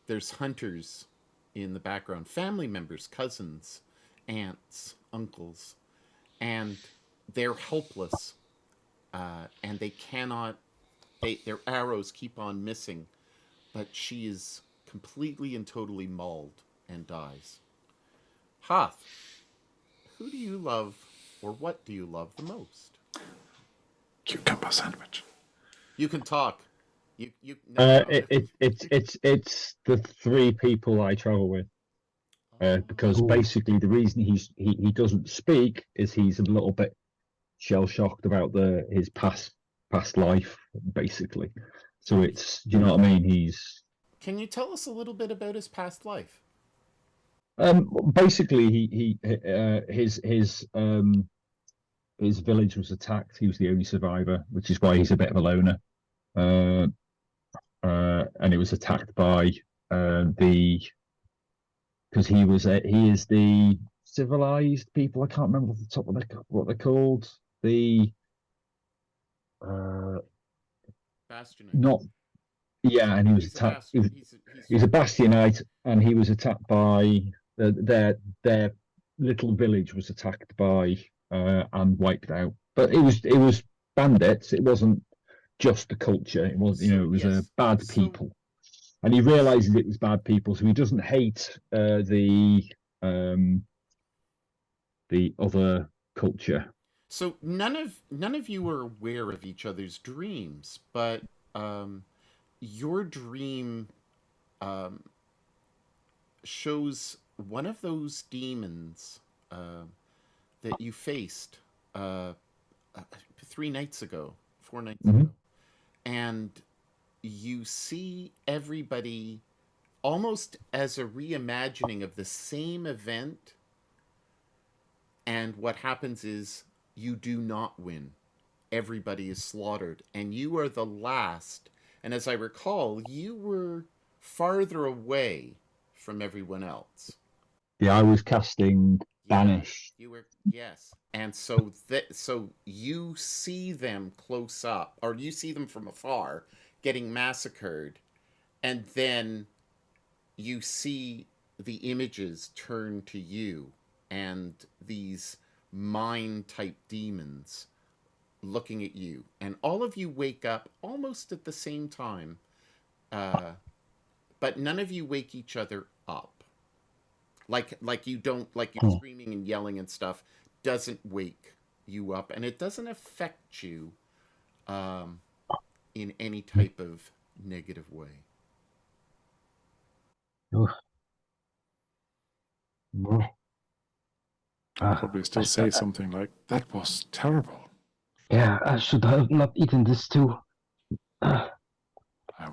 There's hunters in the background, family members, cousins, aunts, uncles, and they're helpless, and they cannot. Their arrows keep on missing, but she is completely and totally mauled and dies. Hoth, who do you love, or what do you love the most? Cucumber sandwich. You can talk. It's the three people I travel with. Because Ooh. basically the reason he doesn't speak is he's a little bit shell shocked about his past life, basically. So it's, do you know what I mean? He's Can you tell us a little bit about his past life? basically his village was attacked. He was the only survivor, which is why he's a bit of a loner. And it was attacked by because he is the civilized people. I can't remember off the top of what they're called. The Bastionite. not yeah, and he was attacked. He's a bastionite, and he was attacked by their little village was attacked by and wiped out. But it was bandits. It wasn't just the culture. It was it was yes. bad people, and he realizes it was bad people, so he doesn't hate the other culture. So none of you are aware of each other's dreams, but your dream shows one of those demons that you faced 4 nights ago, and you see everybody almost as a reimagining of the same event. And what happens is you do not win. Everybody is slaughtered, and you are the last. And as I recall, you were farther away from everyone else. Yeah, I was casting Banish. You were, yes. And so so you see them close up, or you see them from afar getting massacred, and then you see the images turn to you and these mind type demons looking at you, and all of you wake up almost at the same time, but none of you wake each other up. Like you don't, like you're screaming and yelling and stuff doesn't wake you up, and it doesn't affect you in any type of negative way. I'll probably still say something like, "That was terrible." Yeah, I should have not eaten this too. I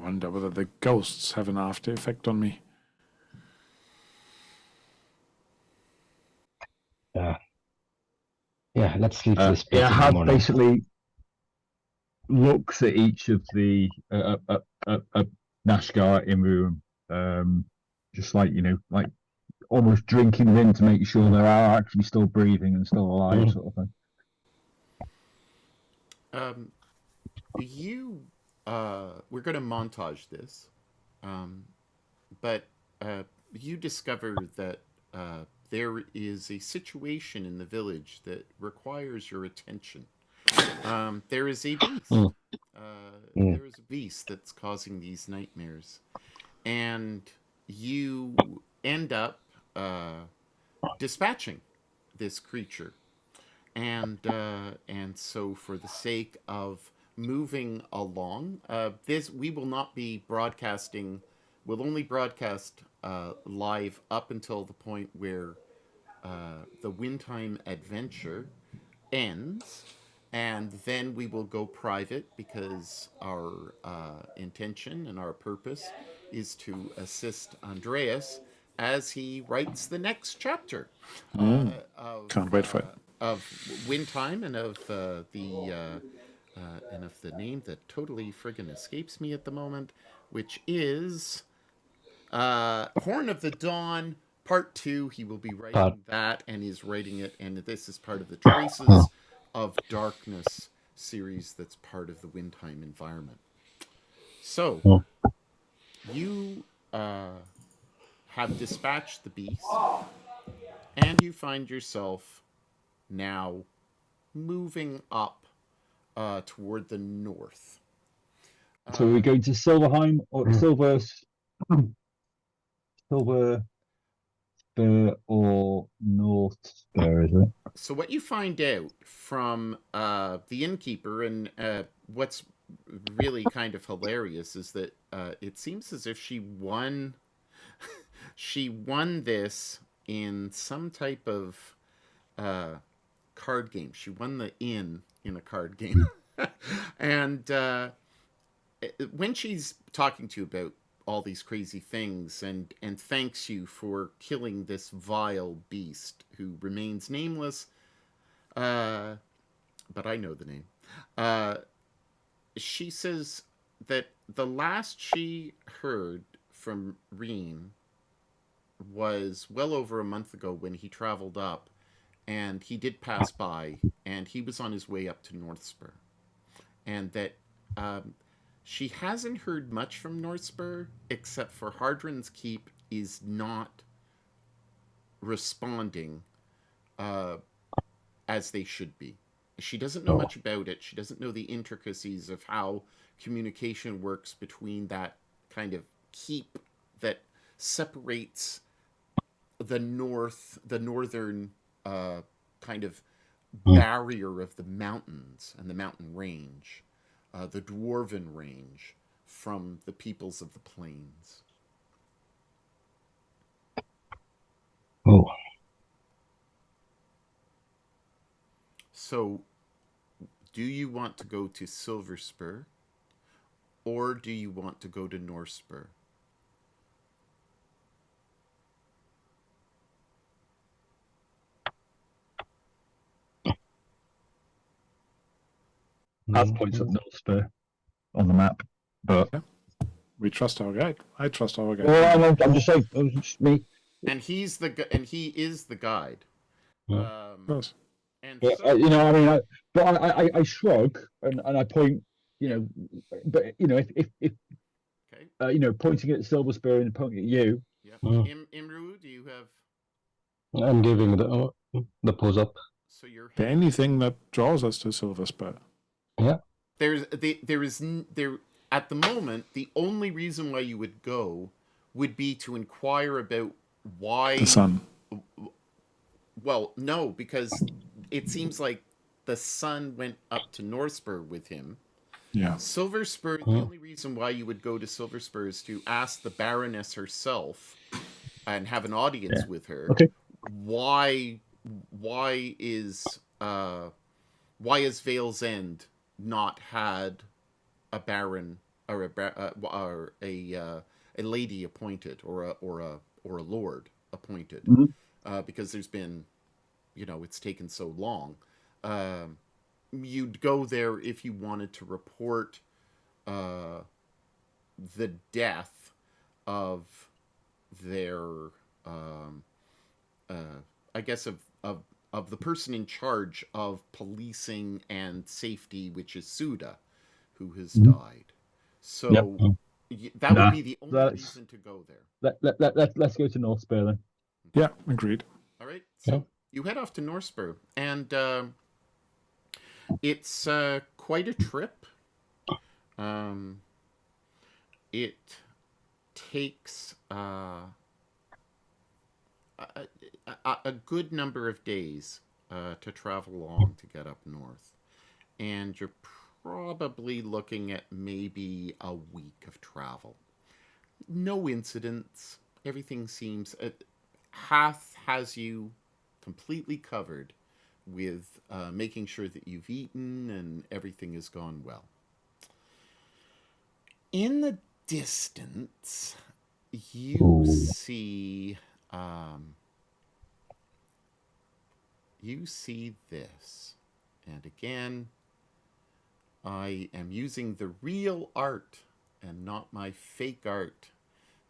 wonder whether the ghosts have an after effect on me. Yeah, let's leave this bit in the Had morning. basically looks at each of the Nashgar in room, just like like almost drinking them in to make sure they are actually still breathing and still alive, sort of thing. We're going to montage this, but you discover that there is a situation in the village that requires your attention. There is a beast. There is a beast that's causing these nightmares, and you end up dispatching this creature. And so, for the sake of moving along, we will not be broadcasting. We'll only broadcast live up until the point where the Windheim adventure ends, and then we will go private because our intention and our purpose is to assist Andreas as he writes the next chapter Can't wait for it. of Windheim and of and of the name that totally friggin' escapes me at the moment, which is Horn of the Dawn Part 2. He will be writing that and is writing it, and this is part of the Traces of Darkness series that's part of the Windheim environment. So, you have dispatched the beast, and you find yourself now moving up toward the north. So are we going to Silverheim or Silver Spur or Northspuuhr, is it? So what you find out from the innkeeper, and what's really kind of hilarious, is that it seems as if she won this in some type of card game. She won the inn in a card game. And when she's talking to you about all these crazy things and thanks you for killing this vile beast who remains nameless, but I know the name, she says that the last she heard from Reen was well over a month ago when he traveled up, and he did pass by, and he was on his way up to Northspuuhr, and that she hasn't heard much from Northspuuhr except for Hardren's Keep is not responding as they should be. She doesn't know much about it. She doesn't know the intricacies of how communication works between that kind of keep that separates the northern kind of barrier of the mountains and the mountain range, the dwarven range, from the peoples of the plains. Oh. So, do you want to go to Silverspur, or do you want to go to Northspuuhr? As points at Northspuuhr on the map, but We trust our guide. I trust our guide. well, I'm just saying, it was just me. And he is the guide. Of course. And But so, you know, I mean, I shrug and I point, you know, but you know, if okay, you know, pointing at Silver Spur and pointing at you. yeah. Mm. Imru, do you have? I'm giving the pose up. So you're Anything that draws us to Silverspur. Yeah. there at the moment, the only reason why you would go would be to inquire about why The sun. Well, no, because it seems like the son went up to Northspuuhr with him. Yeah. Silverspur, the only reason why you would go to Silverspur is to ask the Baroness herself and have an audience with her. Okay. Why is Vale's End not had a baron or a lady appointed or a lord appointed? Because there's been, it's taken so long. You'd go there if you wanted to report the death of their, I guess, of the person in charge of policing and safety, which is Suda, who has died. So that would be the only reason to go there. Let's go to Northspuuhr then. Yeah, agreed. All right, so you head off to Northspuuhr, and it's quite a trip. It takes a good number of days to travel along to get up north, and you're probably looking at maybe a week of travel. No incidents. Everything seems... Hath has you completely covered with making sure that you've eaten and everything has gone well. In the distance, you Ooh. see this. And again, I am using the real art and not my fake art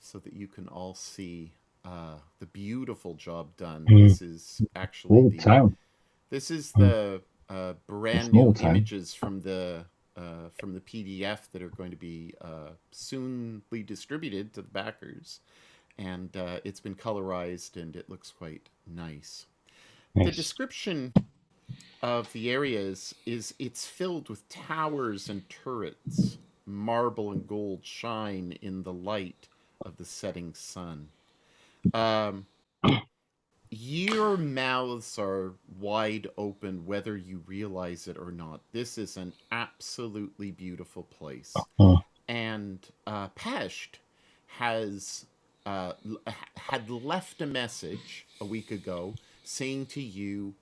so that you can all see the beautiful job done. This is actually Small town. this is the brand small new town. images from the PDF that are going to be soonly distributed to the backers, and it's been colorized and it looks quite nice. The Nice. description of the areas is it's filled with towers and turrets. Marble and gold shine in the light of the setting sun. Your mouths are wide open whether you realize it or not. This is an absolutely beautiful place. And Pesht has had left a message a week ago saying to you,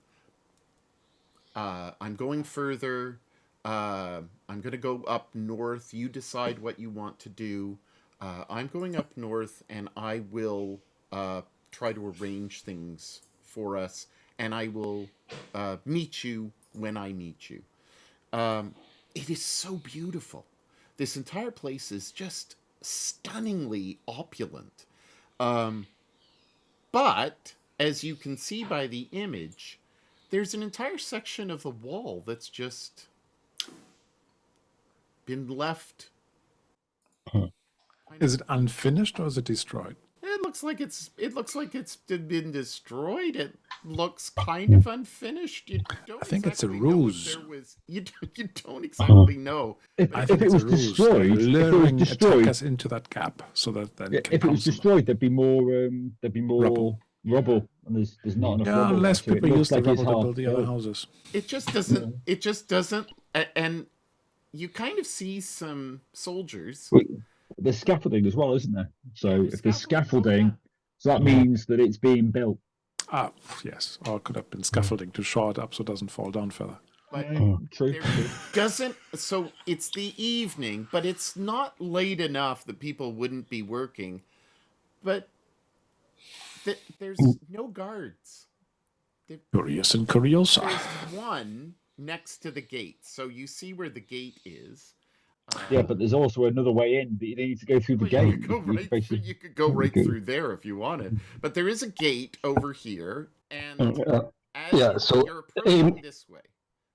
I'm going further. I'm going to go up north. You decide what you want to do. I'm going up north, and I will try to arrange things for us, and I will meet you when I meet you. It is so beautiful. This entire place is just stunningly opulent. But, as you can see by the image, there's an entire section of the wall that's just been left. Is it unfinished or is it destroyed? It looks like it's been destroyed. It looks kind of unfinished. You don't I think it's a exactly know if ruse. there was. You don't exactly know. I think If it's it a was ruse. They're destroyed, if it was luring destroyed, attackers into that gap so that then yeah, can if it was pounce them. destroyed, there'd be more Rubble. rubble, and there's not enough Yeah, rubble. there, unless so it people use looks the like it's rubble to half build the other built. houses. It just doesn't. It just doesn't. And you kind of see some soldiers. Wait, there's scaffolding as well, isn't there? So there's if there's scaffolding. scaffolding, so that means that it's being built. Ah, yes. Or it could have been scaffolding to shore it up so it doesn't fall down further. But True. there doesn't. So it's the evening, but it's not late enough that people wouldn't be working. But there's no guards. Curious and curiosa. There's one next to the gate, so you see where the gate is. Yeah, but there's also another way in, but you need to go through the Well, gate. you could go right through there if you wanted. But there is a gate over here, and as Yeah, so you're approaching this way.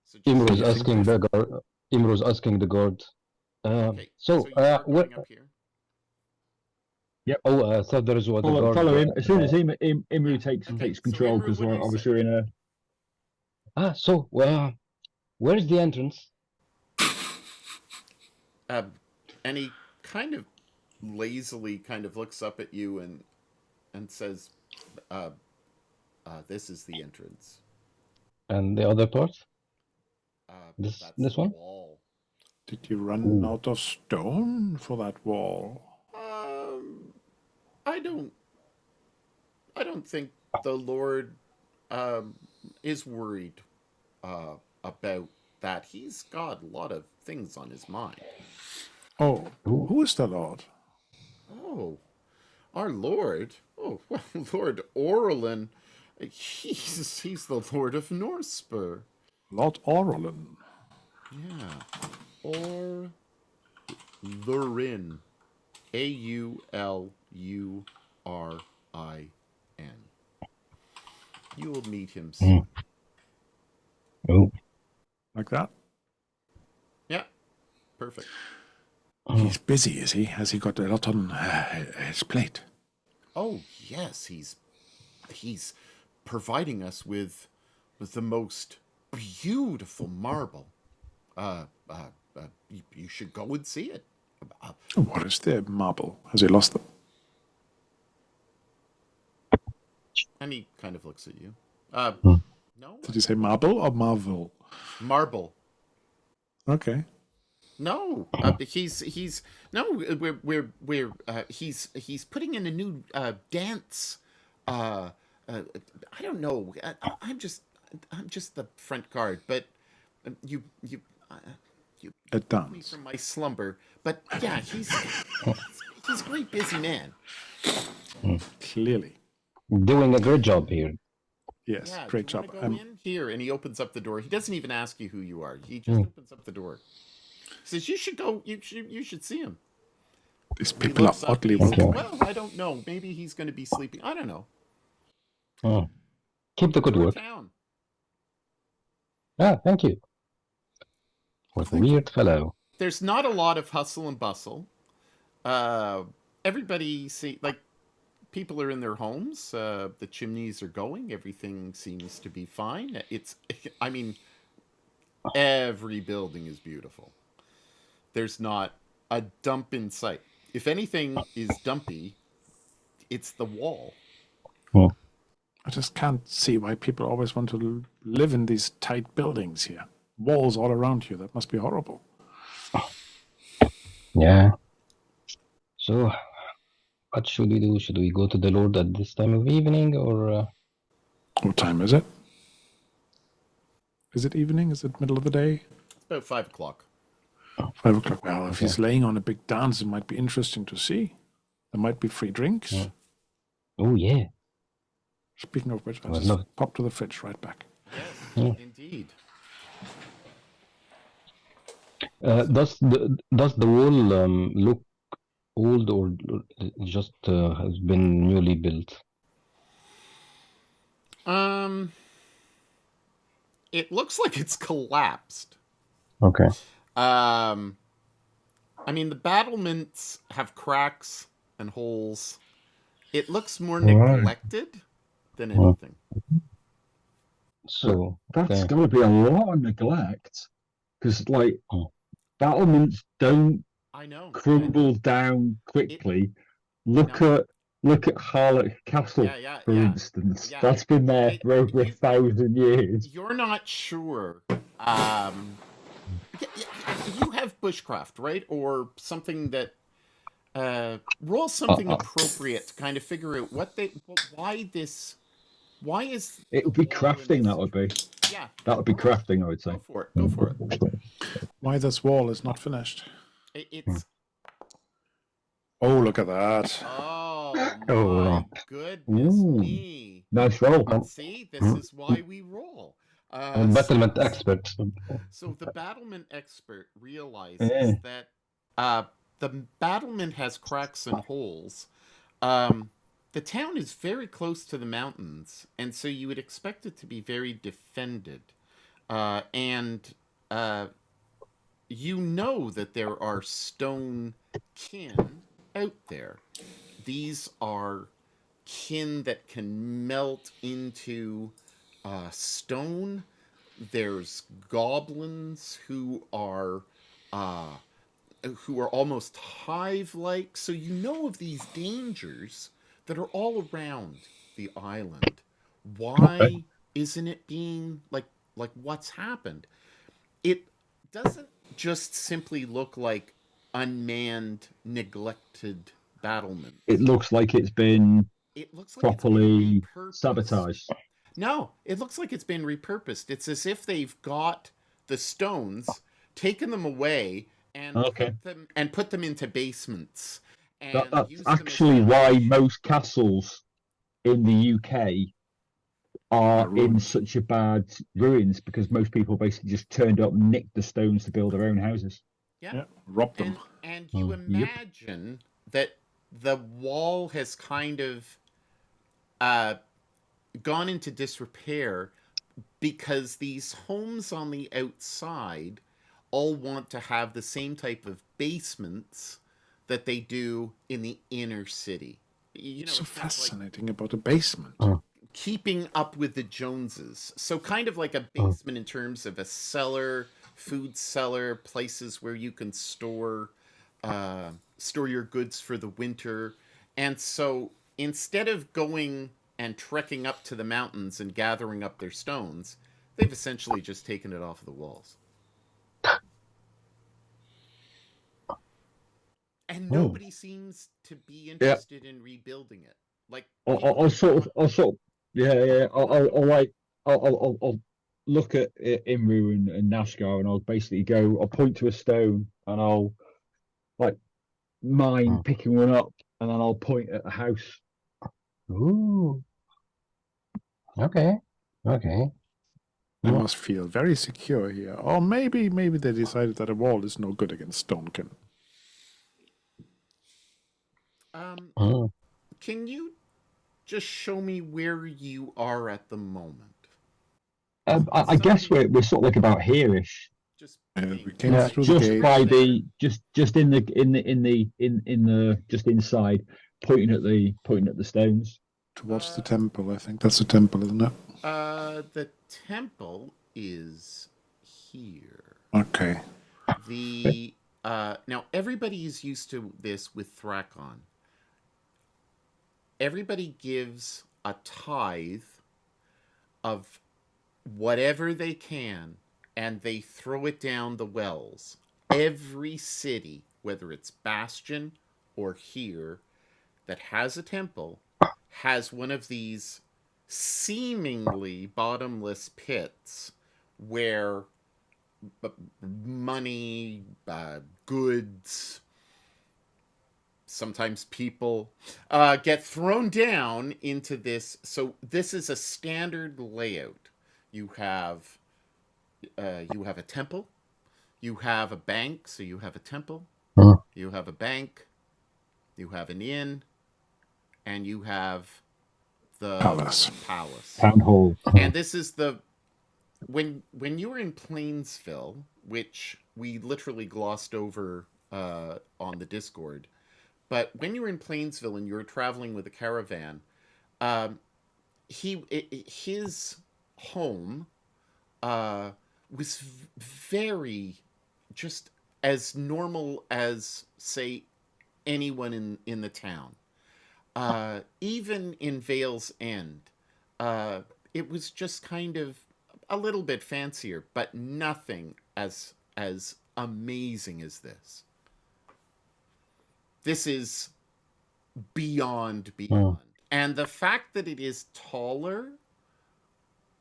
So just Imro's Yeah. asking the guard. Imro's asking the guard. okay, So you are what? going up here. Oh, I thought there was what the guard. Follow him. As soon as Imru takes Okay, so control, Imru, because what do you obviously say? we're in a. So where's the entrance? And he kind of lazily kind of looks up at you and says, "This is the entrance." And the other part? That's This the one? wall. Did you run out of stone for that wall? I don't think the Lord is worried about that. He's got a lot of things on his mind. Oh, who is the Lord? Oh, our Lord. Oh, well, Lord Orlin. He's the Lord of Northspuuhr. Lord Orlin. Yeah. Lurin. Aulurin. You will meet him soon. Oh, Like that? Yeah. Perfect. He's busy, is he? Has he got a lot on his plate? Oh yes, he's providing us with the most beautiful marble. You should go and see it. What is the marble? Has he lost them? And he kind of looks at you. No. Did you say marble or marvel? Marble. Okay. No, he's putting in a new dance. I don't know. I'm just I'm just the front guard, but you It me dance. from my slumber. But yeah, he's a great busy man. Clearly. Doing a great job here. Yes, Yeah, great do you job. want to go in here? And he opens up the door. He doesn't even ask you who you are. He just Mm. opens up the door. He says, "You should go. You should see him." These He people are looks up and oddly he says, welcoming. "Well, I don't know. Maybe he's going to be sleeping. I don't know. Oh. Keep the good Your work. town." Ah, thank you. Well, thank you. Weird fellow. There's not a lot of hustle and bustle. Everybody like people are in their homes. The chimneys are going. Everything seems to be fine. I mean, every building is beautiful. There's not a dump in sight. If anything is dumpy, it's the wall. I just can't see why people always want to live in these tight buildings here. Walls all around you. That must be horrible. Yeah. So, what should we do? Should we go to the Lord at this time of evening, or What time is it? Is it evening? Is it middle of the day? It's about 5 o'clock. 5 o'clock. Well, if Okay. he's laying on a big dance, it might be interesting to see. There might be free drinks. Yeah. Oh yeah. Speaking of which, I would just love it. pop to the fridge right back. Yes, Yeah. indeed. Does the wall look old, or just has been newly built? It looks like it's collapsed. Okay. I mean, the battlements have cracks and holes. It looks more Right. neglected than anything. So That's okay. got to be a lot of neglect, because like Oh. battlements don't I know. crumble down quickly. Look at Harlech Castle, Yeah, for yeah. instance. Yeah, That's been there for over 1,000 years. You're not sure. You have bushcraft, right? Or something that roll something appropriate to kind of figure out why is It would be the wall in crafting. this That would be. Yeah, That would be crafting, I would say. go for it. Go for it. Why this wall is not finished? It's Oh, look at that. oh Oh, my right. goodness Ooh. me. Nice roll. See, this is why we roll. Battlement expert. So the battlement expert realizes Yeah. that the battlement has cracks and holes. The town is very close to the mountains, and so you would expect it to be very defended. And you know that there are stone kin out there. These are kin that can melt into stone. There's goblins who are almost hive-like. So you know of these dangers that are all around the island. Why isn't it being like what's happened? It doesn't just simply look like unmanned, neglected battlements. It looks like it's been It looks like properly it's been repurposed. sabotaged. No, it looks like it's been repurposed. It's as if they've got the stones, taken them away, and Okay. put them into basements. And That's used them as actually why ventilation. most castles in the UK are Are in ruined. such a bad ruins, because most people basically just turned up and nicked the stones to build their own houses. Yeah. Rob them. And you Yep. imagine that the wall has kind of gone into disrepair because these homes on the outside all want to have the same type of basements that they do in the inner city. You know, So it's kind of like fascinating about a basement. keeping up with the Joneses. So kind of like a basement in terms of a cellar, food cellar, places where you can store your goods for the winter. And so instead of going and trekking up to the mountains and gathering up their stones, they've essentially just taken it off of the walls. And nobody seems to be interested in rebuilding it. Like I'll sort of, yeah. I'll look at Imru and Nashgar, and I'll basically go. I'll point to a stone, and I'll like mime Mm. picking one up, and then I'll point at a house. Ooh. Okay. Okay. They Mm. must feel very secure here. Or maybe they decided that a wall is no good against Stonekin. Mm. Can you just show me where you are at the moment? I guess we're sort of like about here-ish. Just We came Yeah. through the Just gate. by the just in the just inside, pointing at the stones. Towards the temple, I think. That's the temple, isn't it? The temple is here. Okay. The now everybody is used to this with Thrakon. Everybody gives a tithe of whatever they can, and they throw it down the wells. Every city, whether it's Bastion or here, that has a temple, has one of these seemingly bottomless pits where money, goods, sometimes people get thrown down into this. So this is a standard layout. You have a temple, you have a bank, so you have a temple, Mm. you have a bank, you have an inn, and you have the Palace. Town hall. And this is the when you were in Plainsville, which we literally glossed over on the Discord, but when you were in Plainsville and you were traveling with a caravan, um, his home was very just as normal as say anyone in the town. Even in Vale's End, it was just kind of a little bit fancier, but nothing as amazing as this. This is beyond. Mm. And the fact that it is taller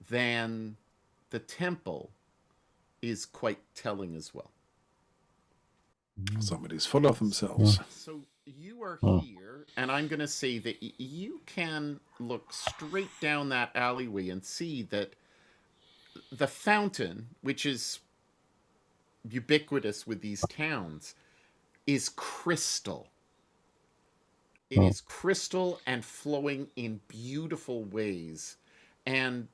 than the temple is quite telling as well. Somebody's full of themselves. So you are Hmm. here, and I'm going to say that you can look straight down that alleyway and see that the fountain, which is ubiquitous with these towns, is crystal. It Hmm. is crystal and flowing in beautiful ways. And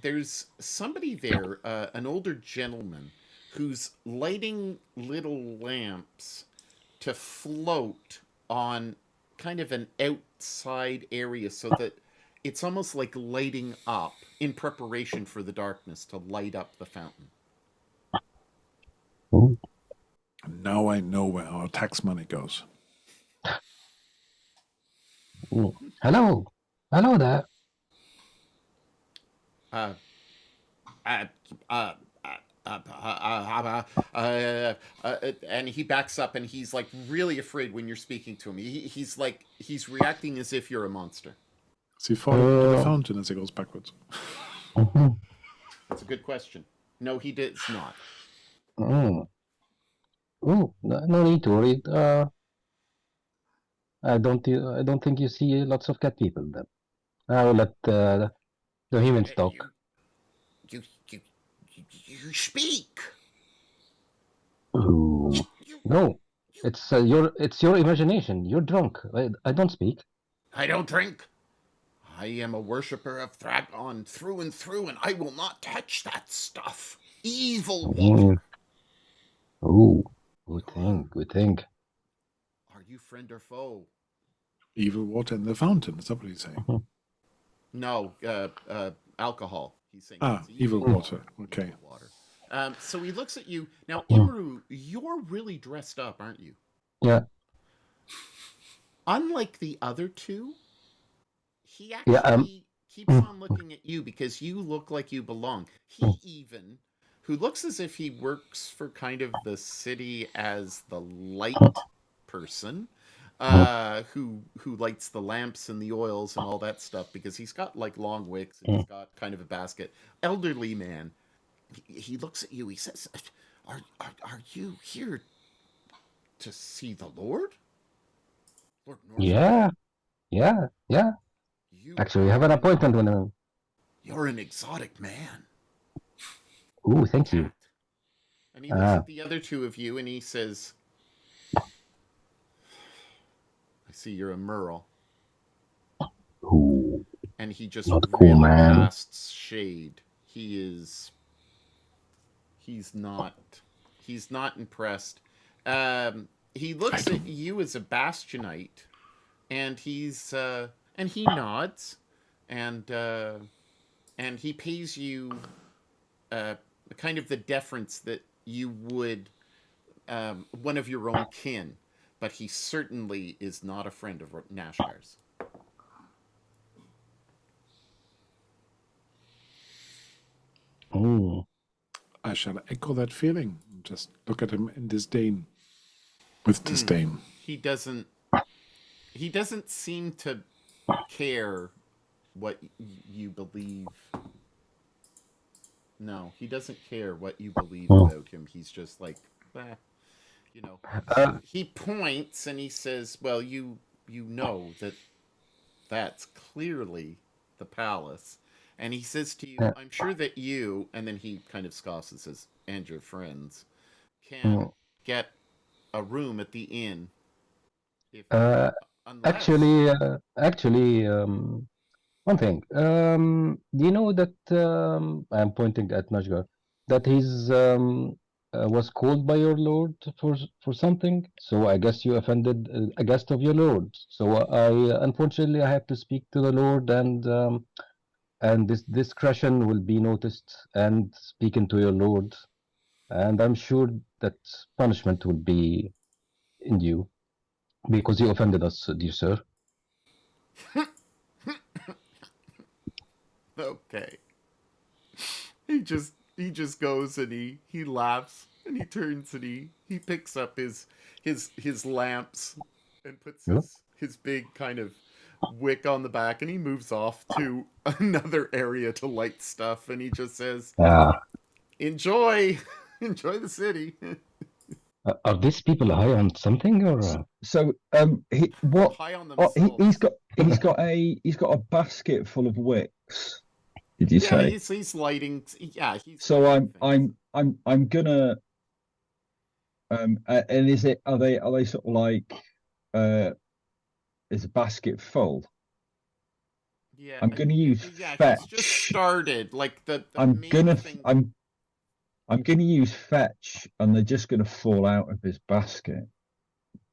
there's somebody there, an older gentleman, who's lighting little lamps to float on kind of an outside area so that it's almost like lighting up in preparation for the darkness to light up the fountain. Ooh. Now I know where our tax money goes. Ooh. Hello. Hello there. Uh, uh, uh, and he backs up and he's like really afraid when you're speaking to him. He's like, he's reacting as if you're a monster. Is he falling into the Uh. fountain as he goes backwards? Mhm. That's a good question. No, he does not. Mm. Ooh, no need to worry. I don't think you see lots of cat people then. I will let the humans talk. You, you, you speak. Ooh. No, it's your imagination. You're drunk. I don't speak. I don't drink. I am a worshipper of Thrakon through and through, and I will not touch that stuff. Evil water. Ooh, good thing. Good thing. Are you friend or foe? Evil water in the fountain. Is that what he's saying? No, alcohol. He's saying Ah, it's evil water. Okay. evil water. So he looks at you. Now, Hmm. Imru, you're really dressed up, aren't you? Yeah. Unlike the other two, he Yeah. actually keeps Mm. on looking at you because you look like you belong. Mm. He even, who looks as if he works for kind of the city as the light person, who lights the lamps and the oils and all that stuff, because he's got like long wicks and he's got kind of a basket. Elderly man. He looks at you. He says, "Are you here to see the Lord? Lord Northspuuhr? Yeah. You Actually, we have are an appointment with him. you're an exotic man." Ooh, thank you. And he looks at the other two of you and he says, "I see you're a Merle." Ooh, And he just not cool, really man. casts shade. He's not impressed. He looks at you as a Bastionite, and and he nods, and he pays you uh, kind of the deference that you would one of your own kin, but he certainly is not a friend of Nashgar's. Ooh. I shall echo that feeling. Just look at him in disdain. With disdain. He doesn't seem to care what you believe. No, he doesn't care what you believe about him. He's just like, you know. He points and he says, "Well, you know that that's clearly the palace." And he says to you, "I'm sure that you," and then he kind of scoffs and says, "and your friends can get a room at the inn if unless." Actually, one thing. Do you know that I'm pointing at Najgar, that he's was called by your lord for something? So I guess you offended a guest of your lord. So unfortunately I have to speak to the lord, and this discretion will be noticed and speaking to your lord, and I'm sure that punishment will be in due because you offended us, dear sir. Okay. He just goes and he laughs and he turns and he picks up his lamps and puts Yeah. his big kind of wick on the back, and he moves off to another area to light stuff, and he just says, Yeah. "Enjoy." Enjoy the city. Are these people high on something or? So he what? High on Oh, themselves. he's got a basket full of wicks. Did you Yeah, say? he's lighting. Yeah, he's So lighting things. I'm gonna and is it are they sort of like is a basket full? Yeah, I'm gonna use yeah. He's just fetch. started. Like the I'm main gonna thing. I'm gonna use fetch, and they're just gonna fall out of his basket,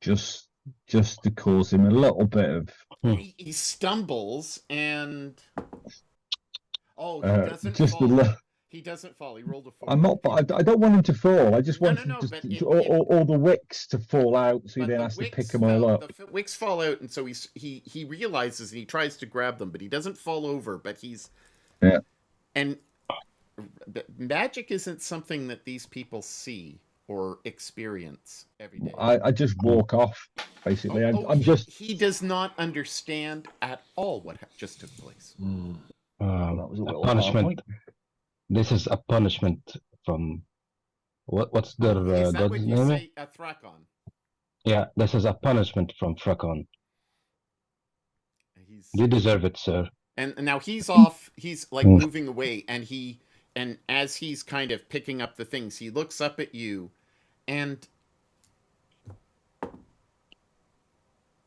just just to cause him a little bit of He stumbles and he doesn't just a fall. little. He doesn't fall. He rolled a I'm four. not. I don't want him to fall. I just No, want no, him no. just But all the wicks to fall out, so he but then the has to pick wicks them all fell. up. The wicks fall out, and so he realizes and he tries to grab them, but he doesn't fall over. But he's Yeah. and magic isn't something that these people see or experience every day. I just walk off. Basically, I'm just. He does not understand at all what just took place. Well, that was a A little punishment. point. This is a punishment from what's their Is that god's what you name? say, Thrakon? Yeah, this is a punishment from Frakon. You deserve it, sir. And now he's off. He's like moving away, and as he's kind of picking up the things, he looks up at you, and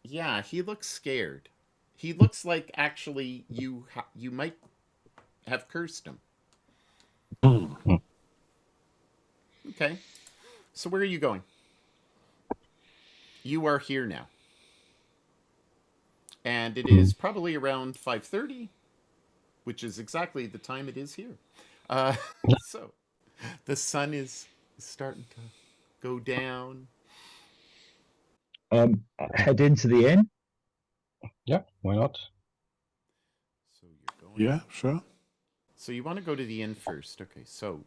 yeah, he looks scared. He looks like actually you might have cursed him. Okay, so where are you going? You are here now, and it is probably around 5:30, which is exactly the time it is here. Uh, so the sun is starting to go down. Head into the inn. Yeah, why not? So you're going. Yeah, sure. So you want to go to the inn first. Okay, so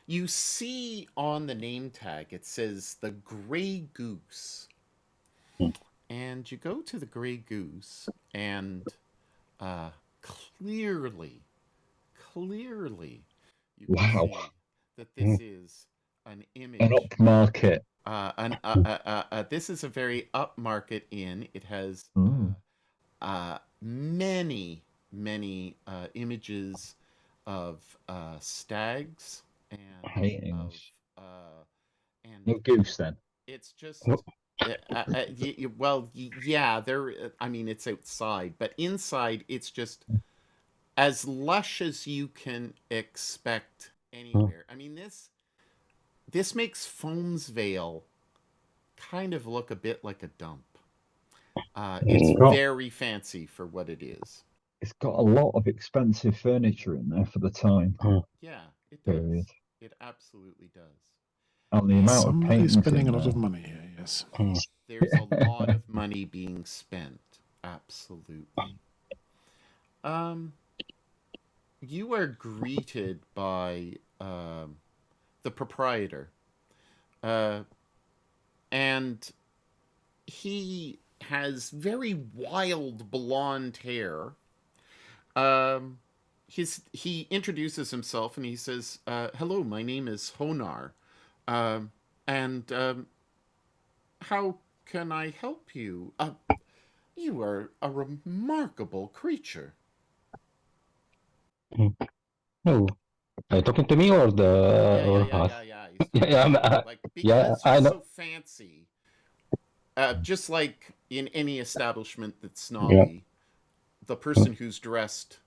you see on the name tag it says the Grey Goose. and you go to the Grey Goose, and uh, clearly, clearly, you can Wow. see that this Mm. is an An image. upmarket. This is a very upmarket inn. It has Mm. many, many images of stags and of Paintings. and No goose then. it's No. just yeah, there. I mean, it's outside, but inside, it's just as lush as you can expect Mm. anywhere. I mean, this makes Foamsvale kind of look a bit like a dump. It's No. very fancy for what it is. It's got a lot of expensive furniture in there for the time Mm. Yeah, it period. does. It absolutely does. And the And amount of Somebody's paintings spending in a lot of there. money here, yes. Mm. there's a lot of money being spent. Absolutely. Um, you are greeted by the proprietor, uh, and he has very wild blonde hair. Um, he introduces himself and he says, "Hello, my name is Honar, um, and how can I help you? You are a remarkable creature." Mm. No. Are you talking to me or the Yeah, yeah, or yeah, us? yeah, yeah. He's Yeah, talking to you, like yeah, because you're I so know. fancy. Just like in any establishment that's Yeah. snobby, the Mm. person who's dressed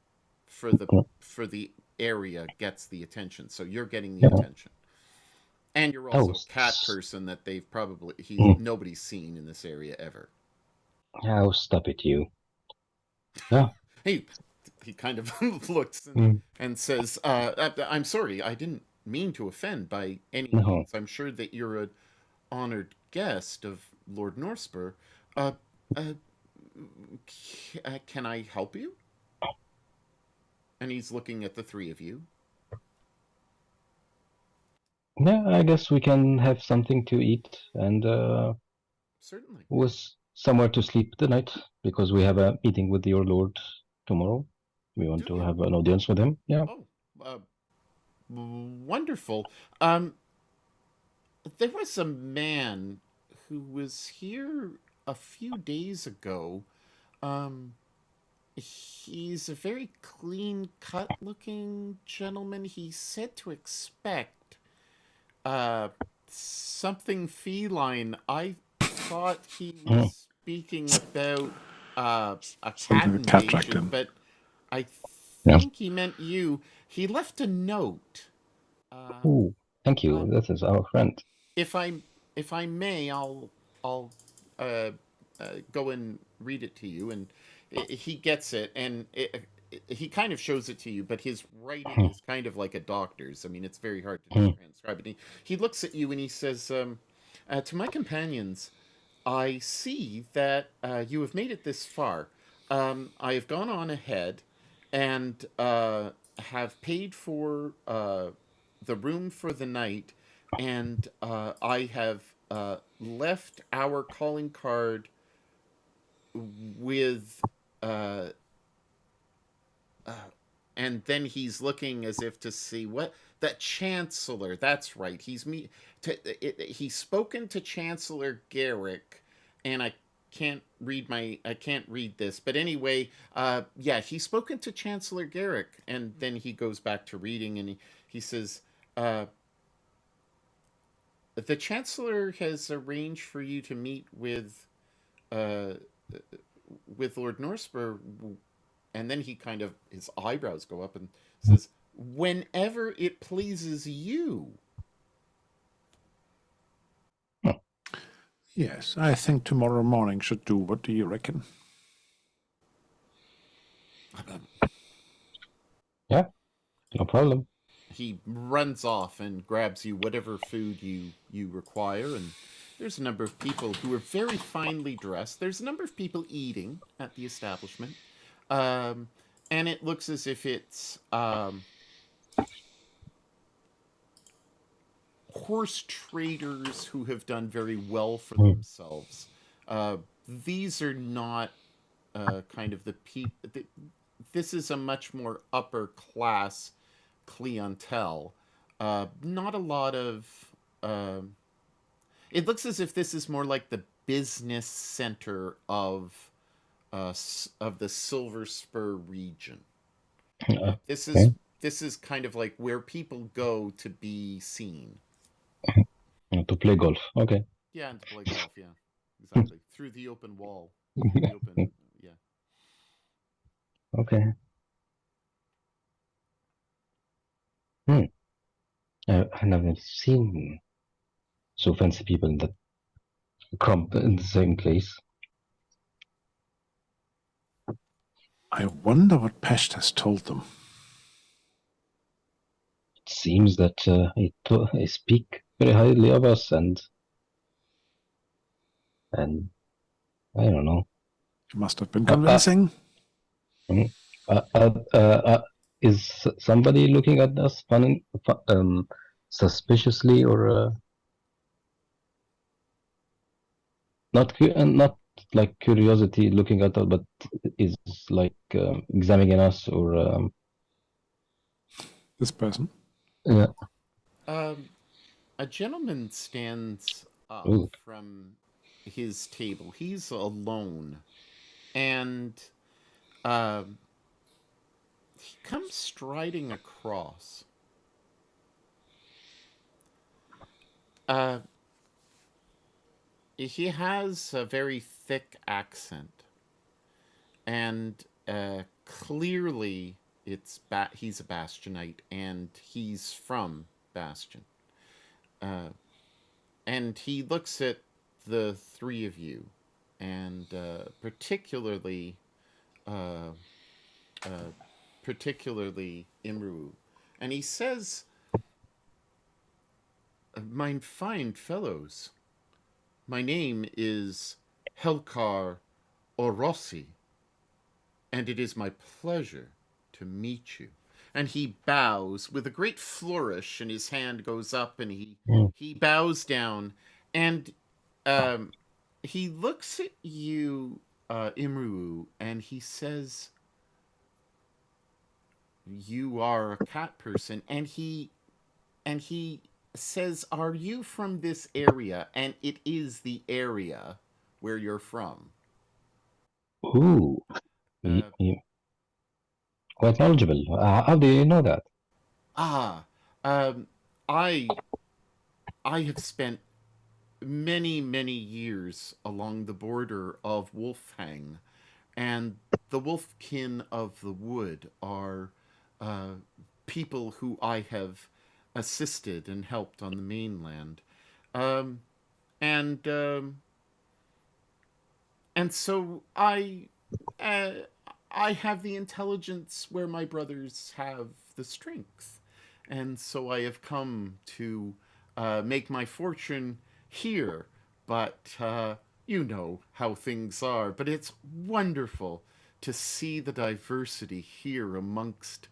for the Mm. for the area gets the attention. So you're getting the Yeah. attention. And you're Oh, also a cat person that they've probably he's mm. nobody's seen in this area ever. Oh, stop it, you. Yeah. He he kind of looks Mm. and says, "I'm sorry, I didn't mean to offend by any No. means. I'm sure that you're an honored guest of Lord Northspuuhr. Uh, uh, can I help you?" And he's looking at the three of you. Yeah, I guess we can have something to eat and Certainly. was somewhere to sleep the night because we have a meeting with your lord tomorrow. We want Do to you? have an audience with him. Yeah. Oh, uh, wonderful. There was a man who was here a few days ago. Um, he's a very clean cut looking gentleman. He said to expect uh, something feline. I thought he Mm. was speaking about a cat Something with cat dragged invasion, in. but I Yeah. think he meant you. He left a note. Um, Ooh, thank uh, you. This is our friend. if I if I may, I'll uh, go and read it to you. And he gets it, and he kind of shows it to you, but his writing Mm. is kind of like a doctor's. I mean, it's very hard to Mm. transcribe it. He looks at you and he says, "To my companions, I see that you have made it this far. I have gone on ahead and have paid for the room for the night, and I have left our calling card with uh, uh, and then he's looking as if to see what that chancellor. That's right. He's spoken to Chancellor Garrick, and I can't read this, but anyway, yeah, he's spoken to Chancellor Garrick, and then he goes back to reading, and he says, uh, the Chancellor has arranged for you to meet uh, with Lord Northspuuhr, and then he kind of his eyebrows go up and says, "Whenever it pleases you." Yes, I think tomorrow morning should do. What do you reckon? Yeah, no problem. He runs off and grabs you whatever food you require, and there's a number of people who are very finely dressed. There's a number of people eating at the establishment, um, and it looks as if it's horse traders who have done very well for Mm. themselves. Uh, these are not kind of the people. This is a much more upper class clientele. Not a lot of. Uh, it looks as if this is more like the business center of the Silver Spur region. This is Okay. this is kind of like where people go to be seen. To play golf. Okay. Yeah, and to play golf. Yeah, exactly. Through the open wall. Through the open. Yeah. Okay. Hmm. I never seen so fancy people that come in the same place. I wonder what Pesht has told them. It seems that he speak very highly of us, and I don't know. It must have been Uh, uh, convincing. mm, uh, uh, uh, uh, is somebody looking at us suspiciously, or not like curiosity looking at us, but is like examining us, or This person. yeah. Um, a gentleman stands up Ooh. from his table. He's alone, and um, he comes striding across. Uh, he has a very thick accent, and clearly he's a Bastionite, and he's from Bastion. Uh, and he looks at the three of you, and particularly, uh, uh, particularly Imru, and he says, "Mine fine fellows, my name is Helkar Orossi, and it is my pleasure to meet you." And he bows with a great flourish, and his hand goes up, and Mm. he bows down, and um, he looks at you, Imru, and he says, "You are a cat person," and he says, "Are you from this area?" And it is the area where you're from. Ooh. Uh, Quite knowledgeable. How do you know that? ah, um, I I have spent many, many years along the border of Wolfhang, and the Wolfkin of the Wood are uh, people who I have assisted and helped on the mainland. Um, and and so uh, I have the intelligence where my brothers have the strength, and so I have come to make my fortune here. But you know how things are. But it's wonderful to see the diversity here amongst,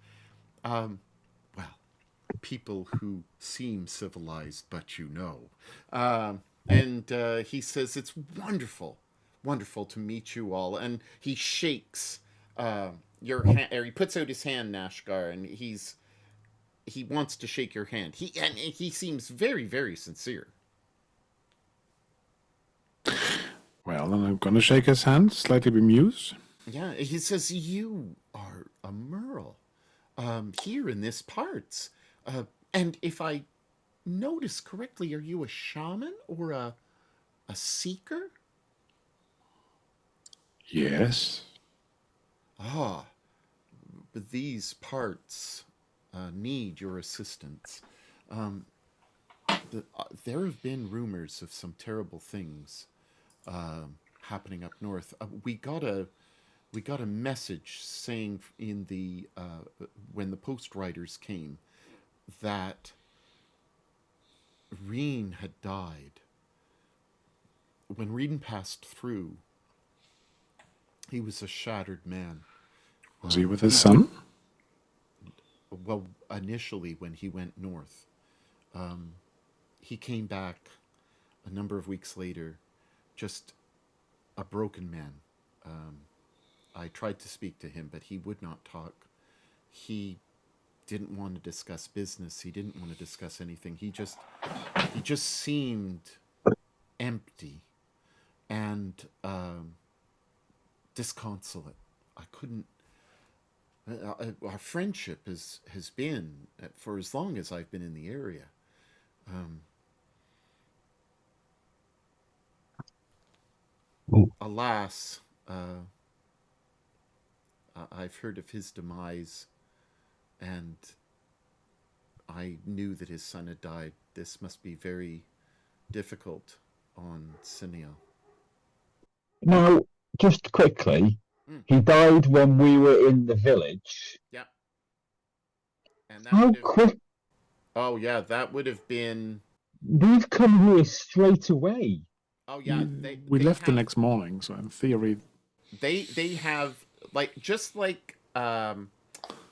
um, well, people who seem civilized, but you know. And he says, "It's wonderful, wonderful to meet you all." And he shakes your hand, or he puts out his hand, Nashgar, and he wants to shake your hand. He seems very, very sincere. Well, then I'm going to shake his hand, slightly bemused. Yeah, he says, "You are a Merle here in this parts. Uh, and if I notice correctly, are you a shaman or a seeker?" Yes. "Ah, but these parts need your assistance. Um, there have been rumors of some terrible things happening up north. We got a message saying in the when the post riders came that Reen had died. When Reen passed through, he was a shattered man. Was he with He his would son? Well, initially when he went north, he came back a number of weeks later, just a broken man. I tried to speak to him, but he would not talk. He didn't want to discuss business. He didn't want to discuss anything. He just seemed empty and disconsolate. I couldn't. Our friendship has been for as long as I've been in the area. Alas, I've heard of his demise, and I knew that his son had died. This must be very difficult on Sineo. Now, just quickly, Mm. he died when we were in the village. Yeah. And that How would have, quick? oh yeah, that would have been. We've come here straight away. Oh yeah, We they left the have- next morning, so in theory, They have just like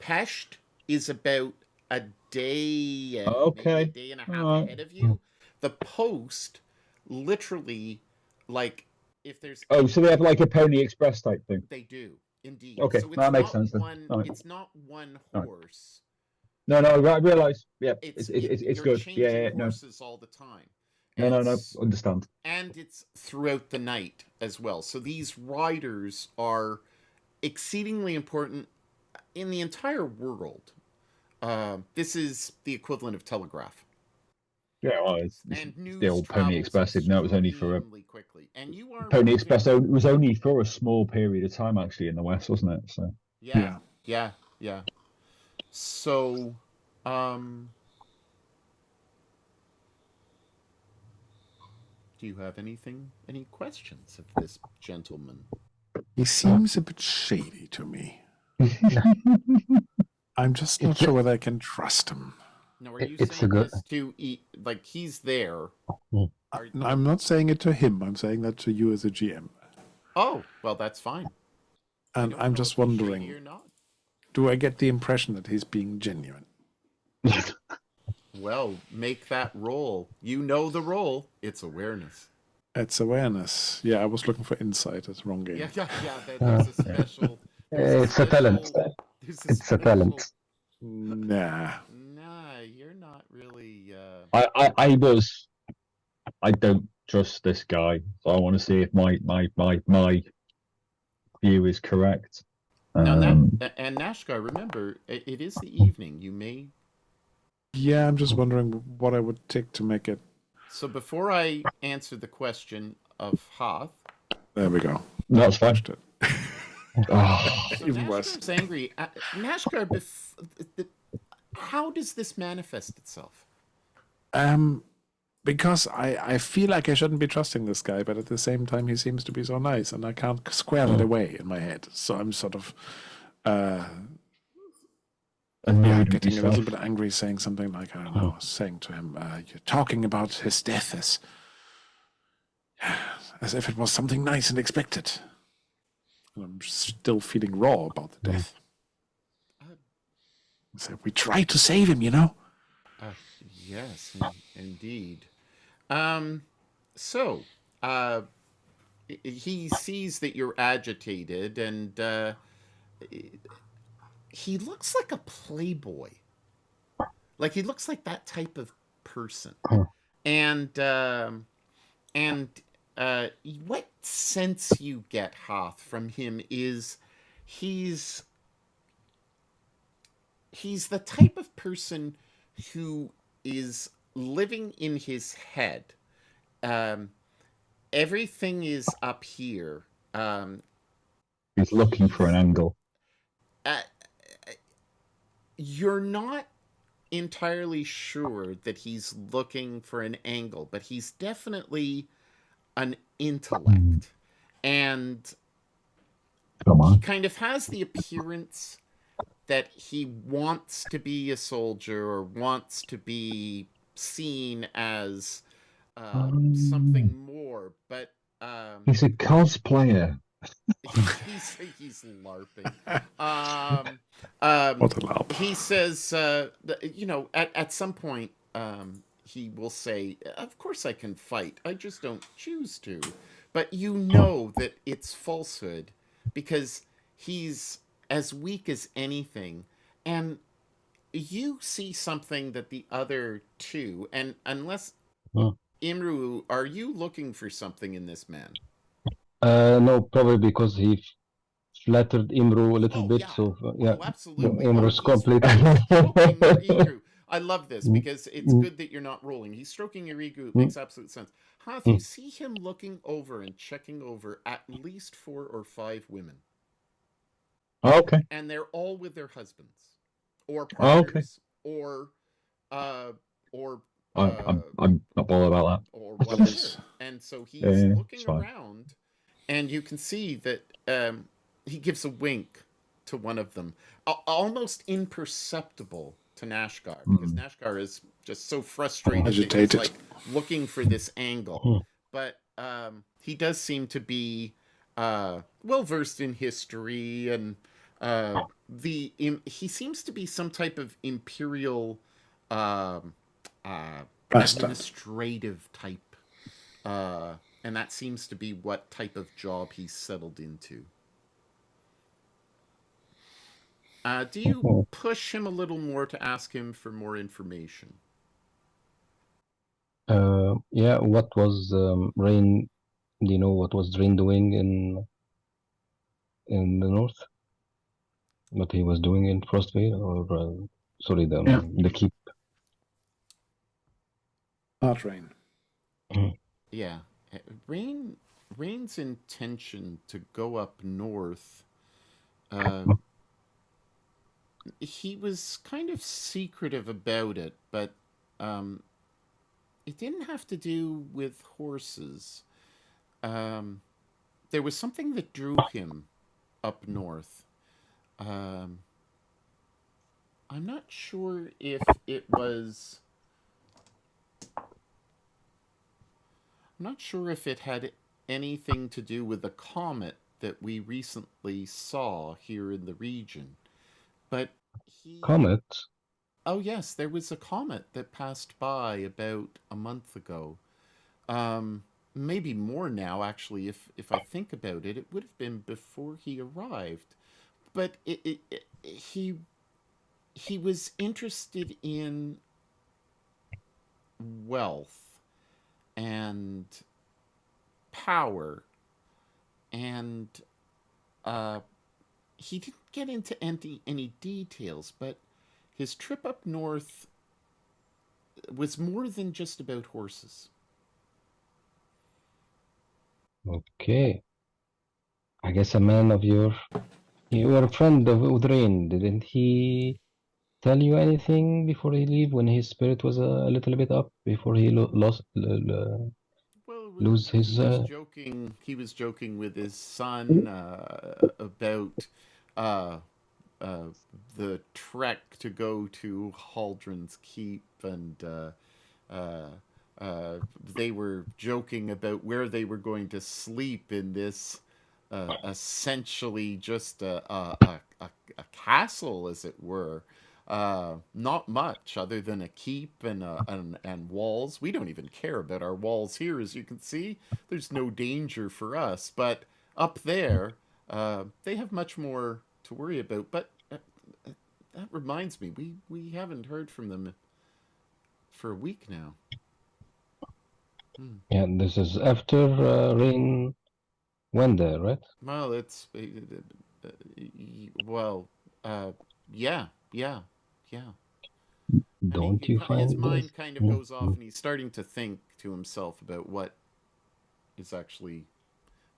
Pest is about a day and maybe a Okay. day and a half Alright. ahead of you. The Post, literally, like if there's Oh, so they have like a Pony Express type thing. they do indeed. Okay, So it's that makes not sense then. one. Alright. It's not one Alright. horse. No, I realise. Yeah, It's it's you're good. changing Yeah, no, horses all the time. no, And understand. and it's throughout the night as well. So these riders are exceedingly important in the entire world. This is the equivalent of telegraph. Yeah, well, it's And news the old Pony travels Express. Didn't know it was only for a extremely quickly. And you are Pony moving- Express. It was only for a small period of time, actually, in the West, wasn't it? So Yeah. So, do you have any questions of this gentleman? he seems a bit shady to me. I'm just not sure whether I can trust him. Now, are you It's a saying good- this to eat? Like he's there? Are- I'm not saying it to him. I'm saying that to you as a GM. Oh, well, that's fine. I And don't I'm know just if he's shady wondering, or not. do I get the impression that he's being genuine? Well, make that roll. You know the roll. It's awareness. It's awareness. Yeah, I was looking for insight. It's wrong game. Yeah. There's a special. It's a talent. There's It's a talent. Nah. Nah, you're not really. I don't trust this guy. So I want to see if my view is correct. Now, and Nashgar, remember, it is the evening. You may. Yeah, I'm just wondering what I would take to make it. So before I answer the question of Hoth, There we go. That's fine. Pushed it. Oh, so Even worse. Nashgar's angry. Nashgar, how does this manifest itself? Because I feel like I shouldn't be trusting this guy, but at the same time he seems to be so nice, and I can't square that away in my head. So I'm sort of annoyed with getting a yourself. little bit angry, saying something like, I don't know, saying to him, "You're talking about his death as if it was something nice and expected." And I'm still feeling raw about the death. So we tried to save him, you know. Yes, indeed. So, he sees that you're agitated, and he looks like a playboy. Like he looks like that type of person. And what sense you get, Hoth, from him is he's the type of person who is living in his head. Everything is up here. He's looking for an angle. You're not entirely sure that he's looking for an angle, but he's definitely an intellect. And Come he on. kind of has the appearance that he wants to be a soldier or wants to be seen as something more, but He's a cosplayer. he's LARPing. What a LARP. He says, at some point, he will say, "Of course I can fight. I just don't choose to." but you know that it's falsehood because he's as weak as anything, and you see something that the other two, and unless Mm. Imru, are you looking for something in this man? No, probably because he flattered Imru a little Oh bit, yeah. so yeah, Oh, so absolutely. Oh, Imru's complete. he's stroking your ego. I love this Mm, because it's mm, good that you're not rolling. He's stroking your ego. It mm, makes absolute sense. Hath, you mm. see him looking over and checking over at least 4 or 5 women, Okay. and they're all with their husbands, or Okay. partners, uh, or I'm uh, I'm I'm not bothered about or That whatever. is And so that. he's It's looking fine. around, and you can see that he gives a wink to one of them, almost imperceptible to Nashgar, because Mm. Nashgar is just so frustrated that he's agitated. like looking for this angle. Mm. But he does seem to be well versed in history, and he seems to be some type of imperial um, uh, Bastard. administrative type, and that seems to be what type of job he's settled into. Do you push him a little more to ask him for more information? Yeah, what was Rain? Do you know what was Rain doing in the north? What he was doing in Frostvale, or sorry, Yeah. the keep. Hard rain. Yeah, Rain Rain's intention to go up north. Uh, he was kind of secretive about it, but um, it didn't have to do with horses. Um, there was something that drew him up north. Um, I'm not sure if it was. I'm not sure if it had anything to do with a comet that we recently saw here in the region, but he. Comet. Oh yes, there was a comet that passed by about a month ago. Um, Maybe more now, actually. If I think about it, it would have been before he arrived. But he was interested in wealth and power, and uh, he didn't get into any details. But his trip up north was more than just about horses. Okay, I guess a man of your. You were a friend with Rain, didn't he tell you anything before he leave when his spirit was a little bit up before he lost Well, lose he his was joking. He was joking with his son about uh, uh, the trek to go to Haldren's Keep, and uh, they were joking about where they were going to sleep in this essentially just a castle, as it were. Not much other than a keep and walls. We don't even care about our walls here, as you can see. There's no danger for us, but up there, they have much more to worry about. But that reminds me, we haven't heard from them for a week now. Hmm. yeah. This is after Rain went there, right? Well, well, uh, yeah, yeah, yeah. And Don't you his find this? mind kind of goes off, and he's starting to think to himself about what is actually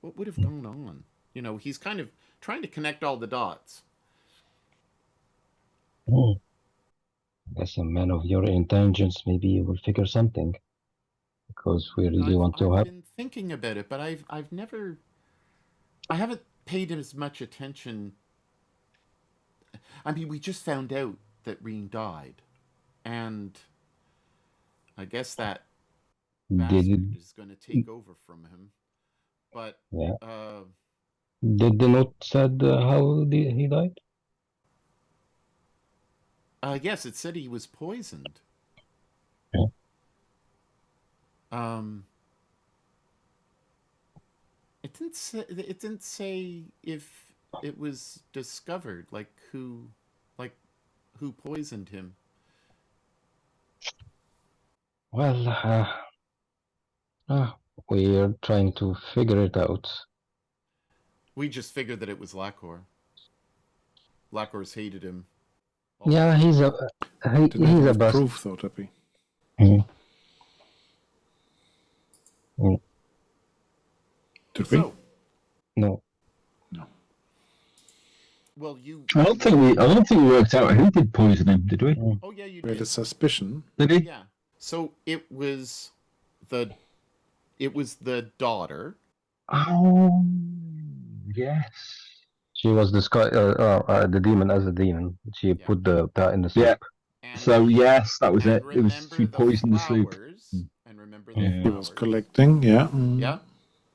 what would have gone on. You know, he's kind of trying to connect all the dots. Mm. As a man of your intelligence, maybe you will figure something because we really want to I've have. been thinking about it, but I've never I haven't paid as much attention. I mean, we just found out that Reen died, and I guess that Did it, bastard is going to take over from him. But yeah. uh, Did the note said how he died? yes, it said he was poisoned. Yeah. Um, didn't say. It didn't say if it was discovered. Like who poisoned him. Well, we're trying to figure it out. We just figured that it was Lakor. Lakor's hated him. Yeah, he's a Didn't have he's a enough bust. proof, though, Debbie. Mm. Mm. Did we? So, No. well, you. I don't think we worked out who did poison him, did we? Mm. Oh yeah, you We had a did. suspicion. Did he? Yeah. So it was the daughter. Oh, yes. She was the demon as a demon. She Yeah. put that in the soup. Yeah. And, So yes, that was and it. It was remember she poisoned the soup. flowers. And remember Yeah. the He flowers. was collecting, yeah. Mm. Yeah.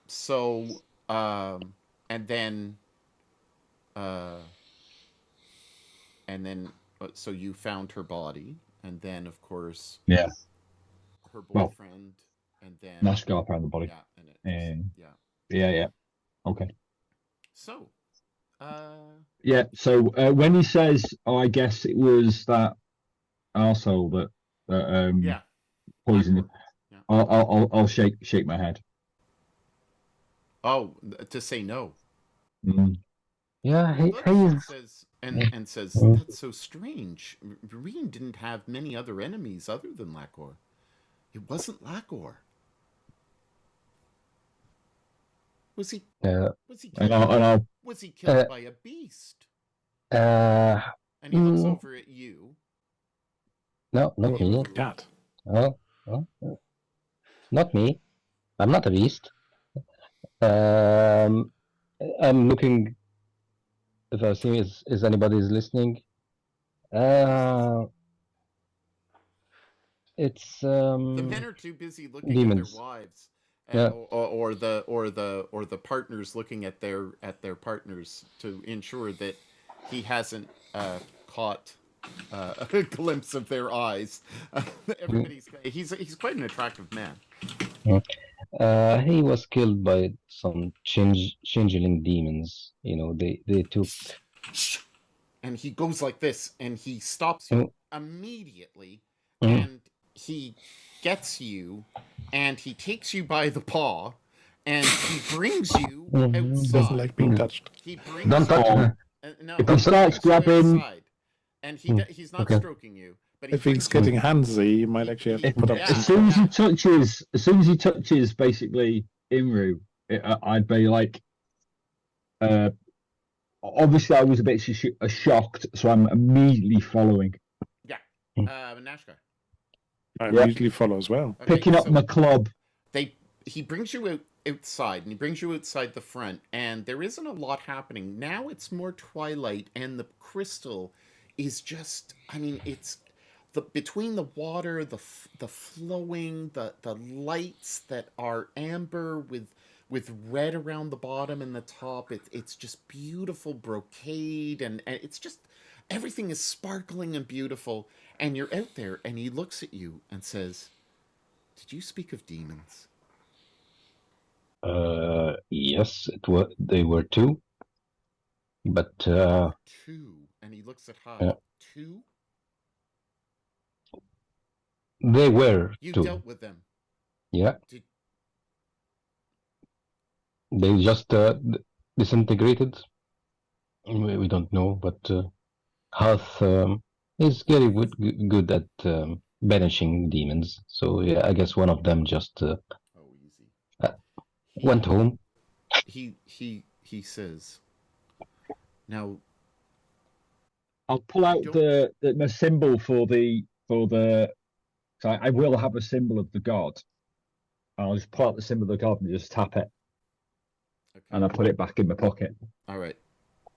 So, and then, so you found her body, and then, of course, Yeah. her Well, boyfriend, and then Nashgar found the body. yeah, and it just, Yeah. Yeah. Okay. So, Yeah. So when he says, "Oh, I guess it was that arsehole that yeah, poisoned him," Blackboard. I'll shake my head. Oh, to say no. Mm. Yeah, He looks and he's says, and says, that's so strange. Reen didn't have many other enemies other than Lakor. It wasn't Lakor. Was he? Was he killed? Was he killed by a beast? And he looks over at you. No, not me. Cat. Oh, not me. I'm not a beast. I'm looking if I see is anybody's listening. It's The men are too busy looking demons. at their wives, Yeah. or the partners looking at their partners to ensure that he hasn't caught a glimpse of their eyes. He's quite an attractive man. He was killed by some changeling demons. You know, they took. And he goes like this, and he stops you immediately, and he gets you, and he takes you by the paw, and he brings you outside. Doesn't like being touched. He brings Don't touch you, me. no, If he starts grabbing, outside, and he's not stroking you, but If he's getting handsy, you might actually have to put up as some. soon as he touches, basically Imru, I'd be like, obviously I was a bit shocked, so I'm immediately following. Yeah, Nashgar. I immediately follow as well. Okay, Picking up my club. He brings you outside, and he brings you outside the front, and there isn't a lot happening. Now it's more twilight, and the crystal is just, I mean, it's between the water, the flowing, the lights that are amber with red around the bottom and the top. It's just beautiful brocade, and it's just everything is sparkling and beautiful. And you're out there, and he looks at you and says, "Did you speak of demons?" Yes, they were two, but Two, and he looks at Huff. Two. they were You two. dealt with them. Yeah. They just disintegrated. We don't know, but Hath is very good at banishing demons. So yeah, I guess one of them just easy. Went home. He says, "Now, I'll pull out my symbol for the. So I will have a symbol of the god. I'll just pull out the symbol of the god and just tap it, and I'll put it back in my pocket. All right.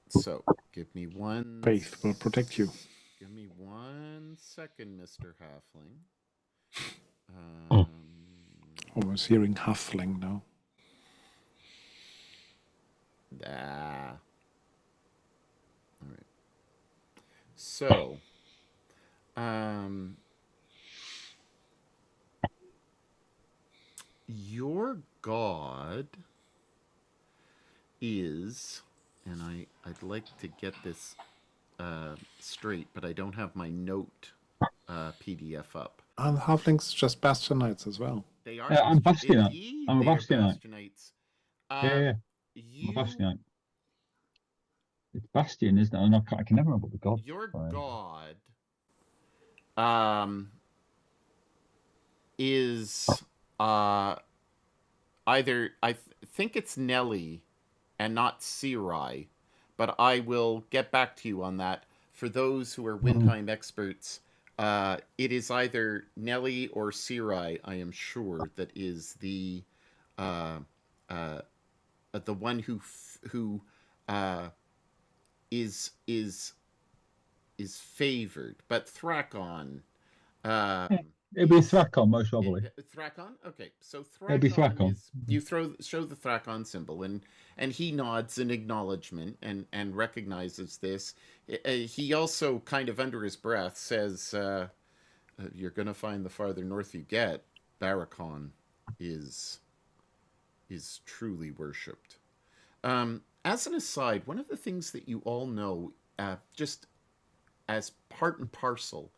So give me one. Faith will protect you. Give me 1 second, Mr. Halfling. Almost hearing huffling now. All right. So, your god is, and I'd like to get this straight, but I don't have my note PDF up. And halflings just Bastionites as well. They are I'm Bastionite. indeed. I'm a They are Bastionite. Bastionites. Yeah. I'm a You, Bastionite. It's Bastion, isn't it? And I can never remember what the god. your Right. god, is either think it's Nelly and not Sirai, but I will get back to you on that. For those who are Windheim experts, it is either Nelly or Sirai, I am sure, that is the one who is favored. But Thrakon, It'd be Thrakon, most probably. Thrakon? Okay, so It'd be Thrakon Thrakon. is you show the Thrakon symbol, and he nods in acknowledgement and recognizes this. He also kind of under his breath says, "You're going to find the farther north you get, Barakon is truly worshipped." As an aside, one of the things that you all know, just as part and parcel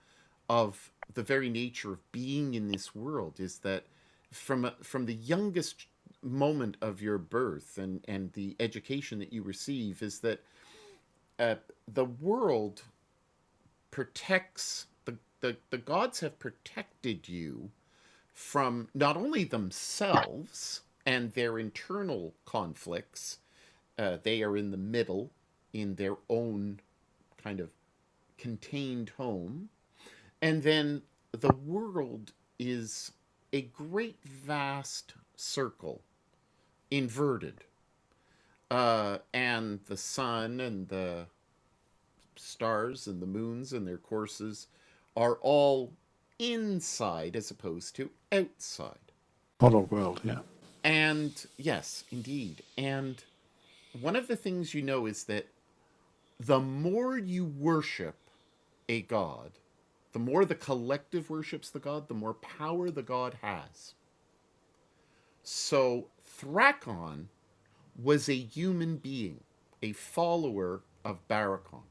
of the very nature of being in this world, is that from the youngest moment of your birth and the education that you receive, is that the world protects the gods have protected you from not only themselves and their internal conflicts. They are in the middle in their own kind of contained home. And then the world is a great vast circle, inverted. And the sun and the stars and the moons and their courses are all inside as opposed to outside. Hollow world, yeah. And yes, indeed. And one of the things you know is that the more you worship a god, the more the collective worships the god, the more power the god has. So Thrakon was a human being, a follower of Barakon.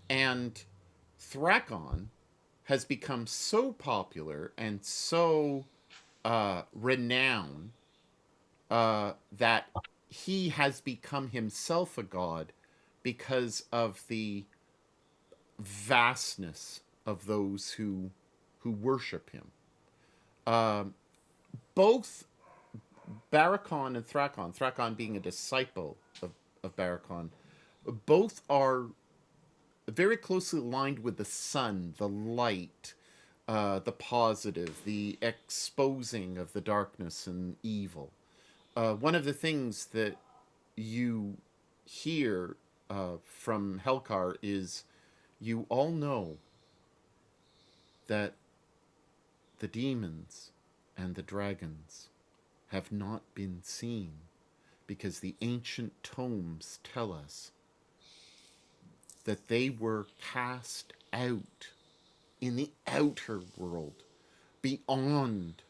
And Thrakon has become so popular and so renowned that he has become himself a god because of the vastness of those who worship him. Both Barakon and Thrakon being a disciple of Barakon, both are very closely aligned with the sun, the light, the positive, the exposing of the darkness and evil. One of the things that you hear from Helkar is you all know that the demons and the dragons have not been seen because the ancient tomes tell us that they were cast out in the outer world, beyond.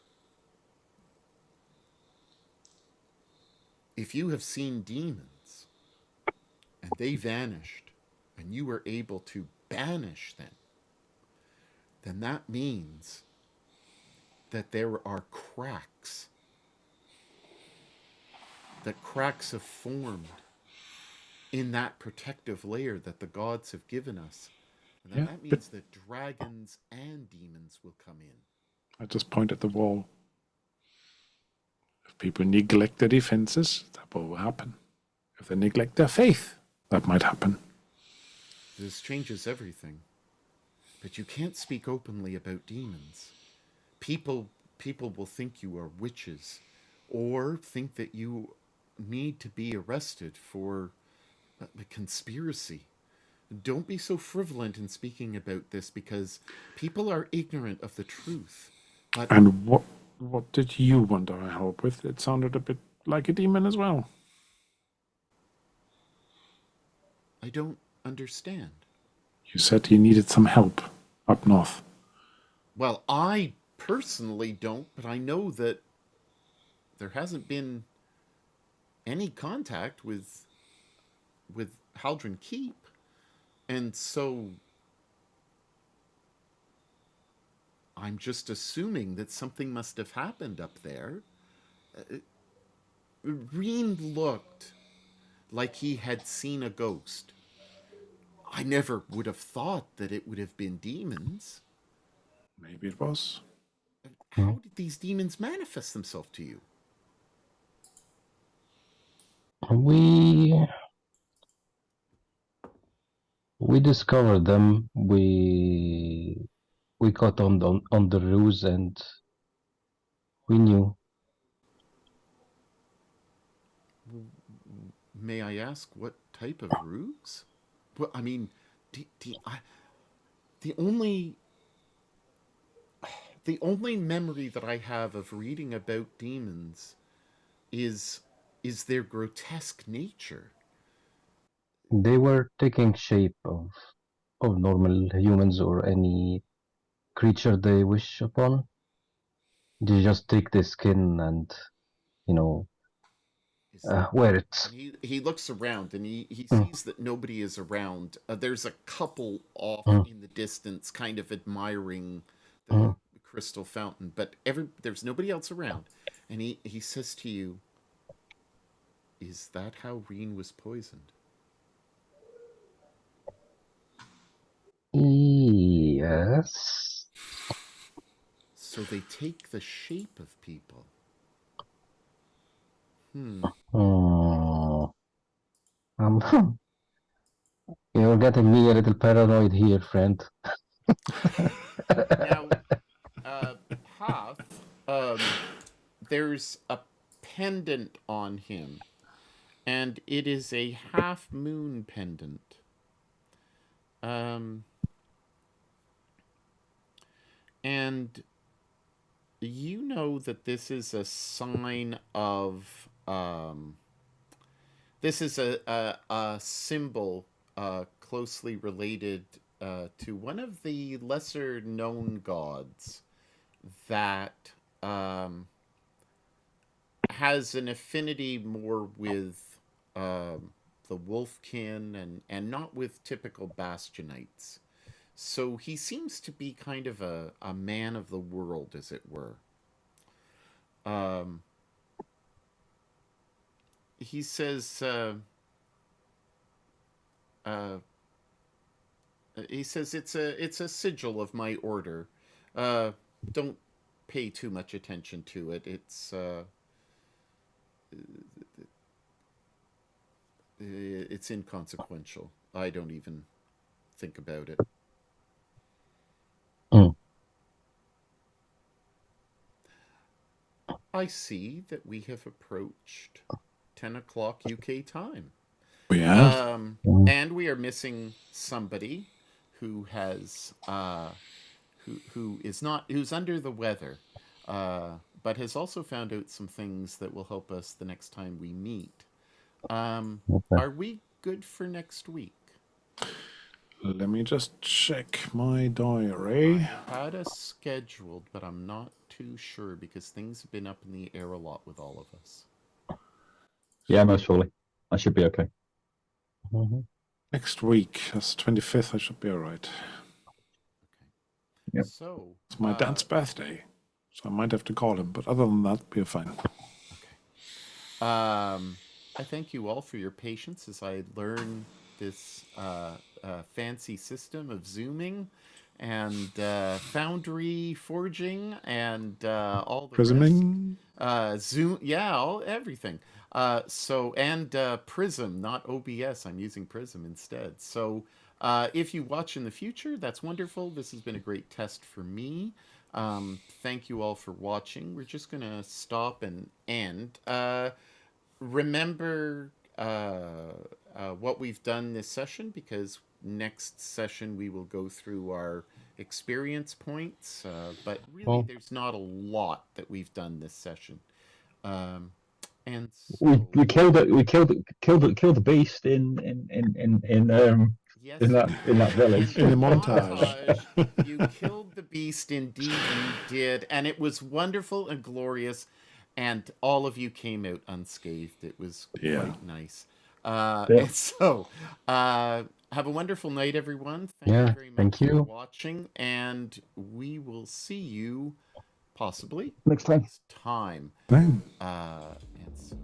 If you have seen demons and they vanished and you were able to banish them, then that means that there are cracks. That cracks have formed in that protective layer that the gods have given us. And then that means that dragons and demons will come in. I just point at the wall. If people neglect their defenses, that will happen. If they neglect their faith, that might happen. This changes everything. But you can't speak openly about demons. People will think you are witches, or think that you need to be arrested for a conspiracy. Don't be so frivolent in speaking about this, because people are ignorant of the truth. But and what did you want our help with? It sounded a bit like a demon as well. I don't understand. You said you needed some help up north. Well, I personally don't, but I know that there hasn't been any contact with Haldron Keep, and so I'm just assuming that something must have happened up there. Reen looked like he had seen a ghost. I never would have thought that it would have been demons. Maybe it was. How did these demons manifest themselves to you? We discovered them. We caught on the ruse, and we knew. May I ask what type of ruse? Well, I mean, the only memory that I have of reading about demons is their grotesque nature. They were taking shape of normal humans or any creature they wish upon. They just take the skin and, you know, wear it. And he looks around and he Mm. sees that nobody is around. There's a couple off in the distance, kind of admiring the crystal fountain, but there's nobody else around. And he says to you, "Is that how Reen was poisoned?" Yes. So they take the shape of people. You're getting me a little paranoid here, friend. Now, Half, there's a pendant on him, and it is a half moon pendant. And you know that this is a sign of this is a symbol closely related to one of the lesser known gods that has an affinity more with the Wolfkin and not with typical Bastionites. So he seems to be kind of a man of the world, as it were. He says, it's a sigil of my order. Don't pay too much attention to it. It's inconsequential. I don't even think about it. I see that we have approached 10 o'clock UK time. We have. And we are missing somebody who has who's under the weather, but has also found out some things that will help us the next time we meet. Are we good for next week? Let me just check my diary. I had us scheduled, but I'm not too sure because things have been up in the air a lot with all of us. Yeah, most surely. I should be okay. Next week, that's 25th, I should be all right. Okay. Yep. So it's my dad's birthday, so I might have to call him, but other than that, we're fine. Okay. I thank you all for your patience as I learn this fancy system of zooming and foundry forging and all the Prisming. Zoom, yeah, everything. Prism, not OBS. I'm using Prism instead. So if you watch in the future, that's wonderful. This has been a great test for me. Thank you all for watching. We're just going to stop and end. Remember what we've done this session, because next session we will go through our experience points, but really there's not a lot that we've done this session. And so, we killed it. We killed the beast in yes, in that village. In the montage. You killed the beast, indeed you did, and it was wonderful and glorious. and all of you came out unscathed. It was Yeah. quite nice. Yeah. And so, have a wonderful night, everyone. Thank you Yeah, very much thank for you. watching, and we will see you possibly Next time. next time. Then. And so.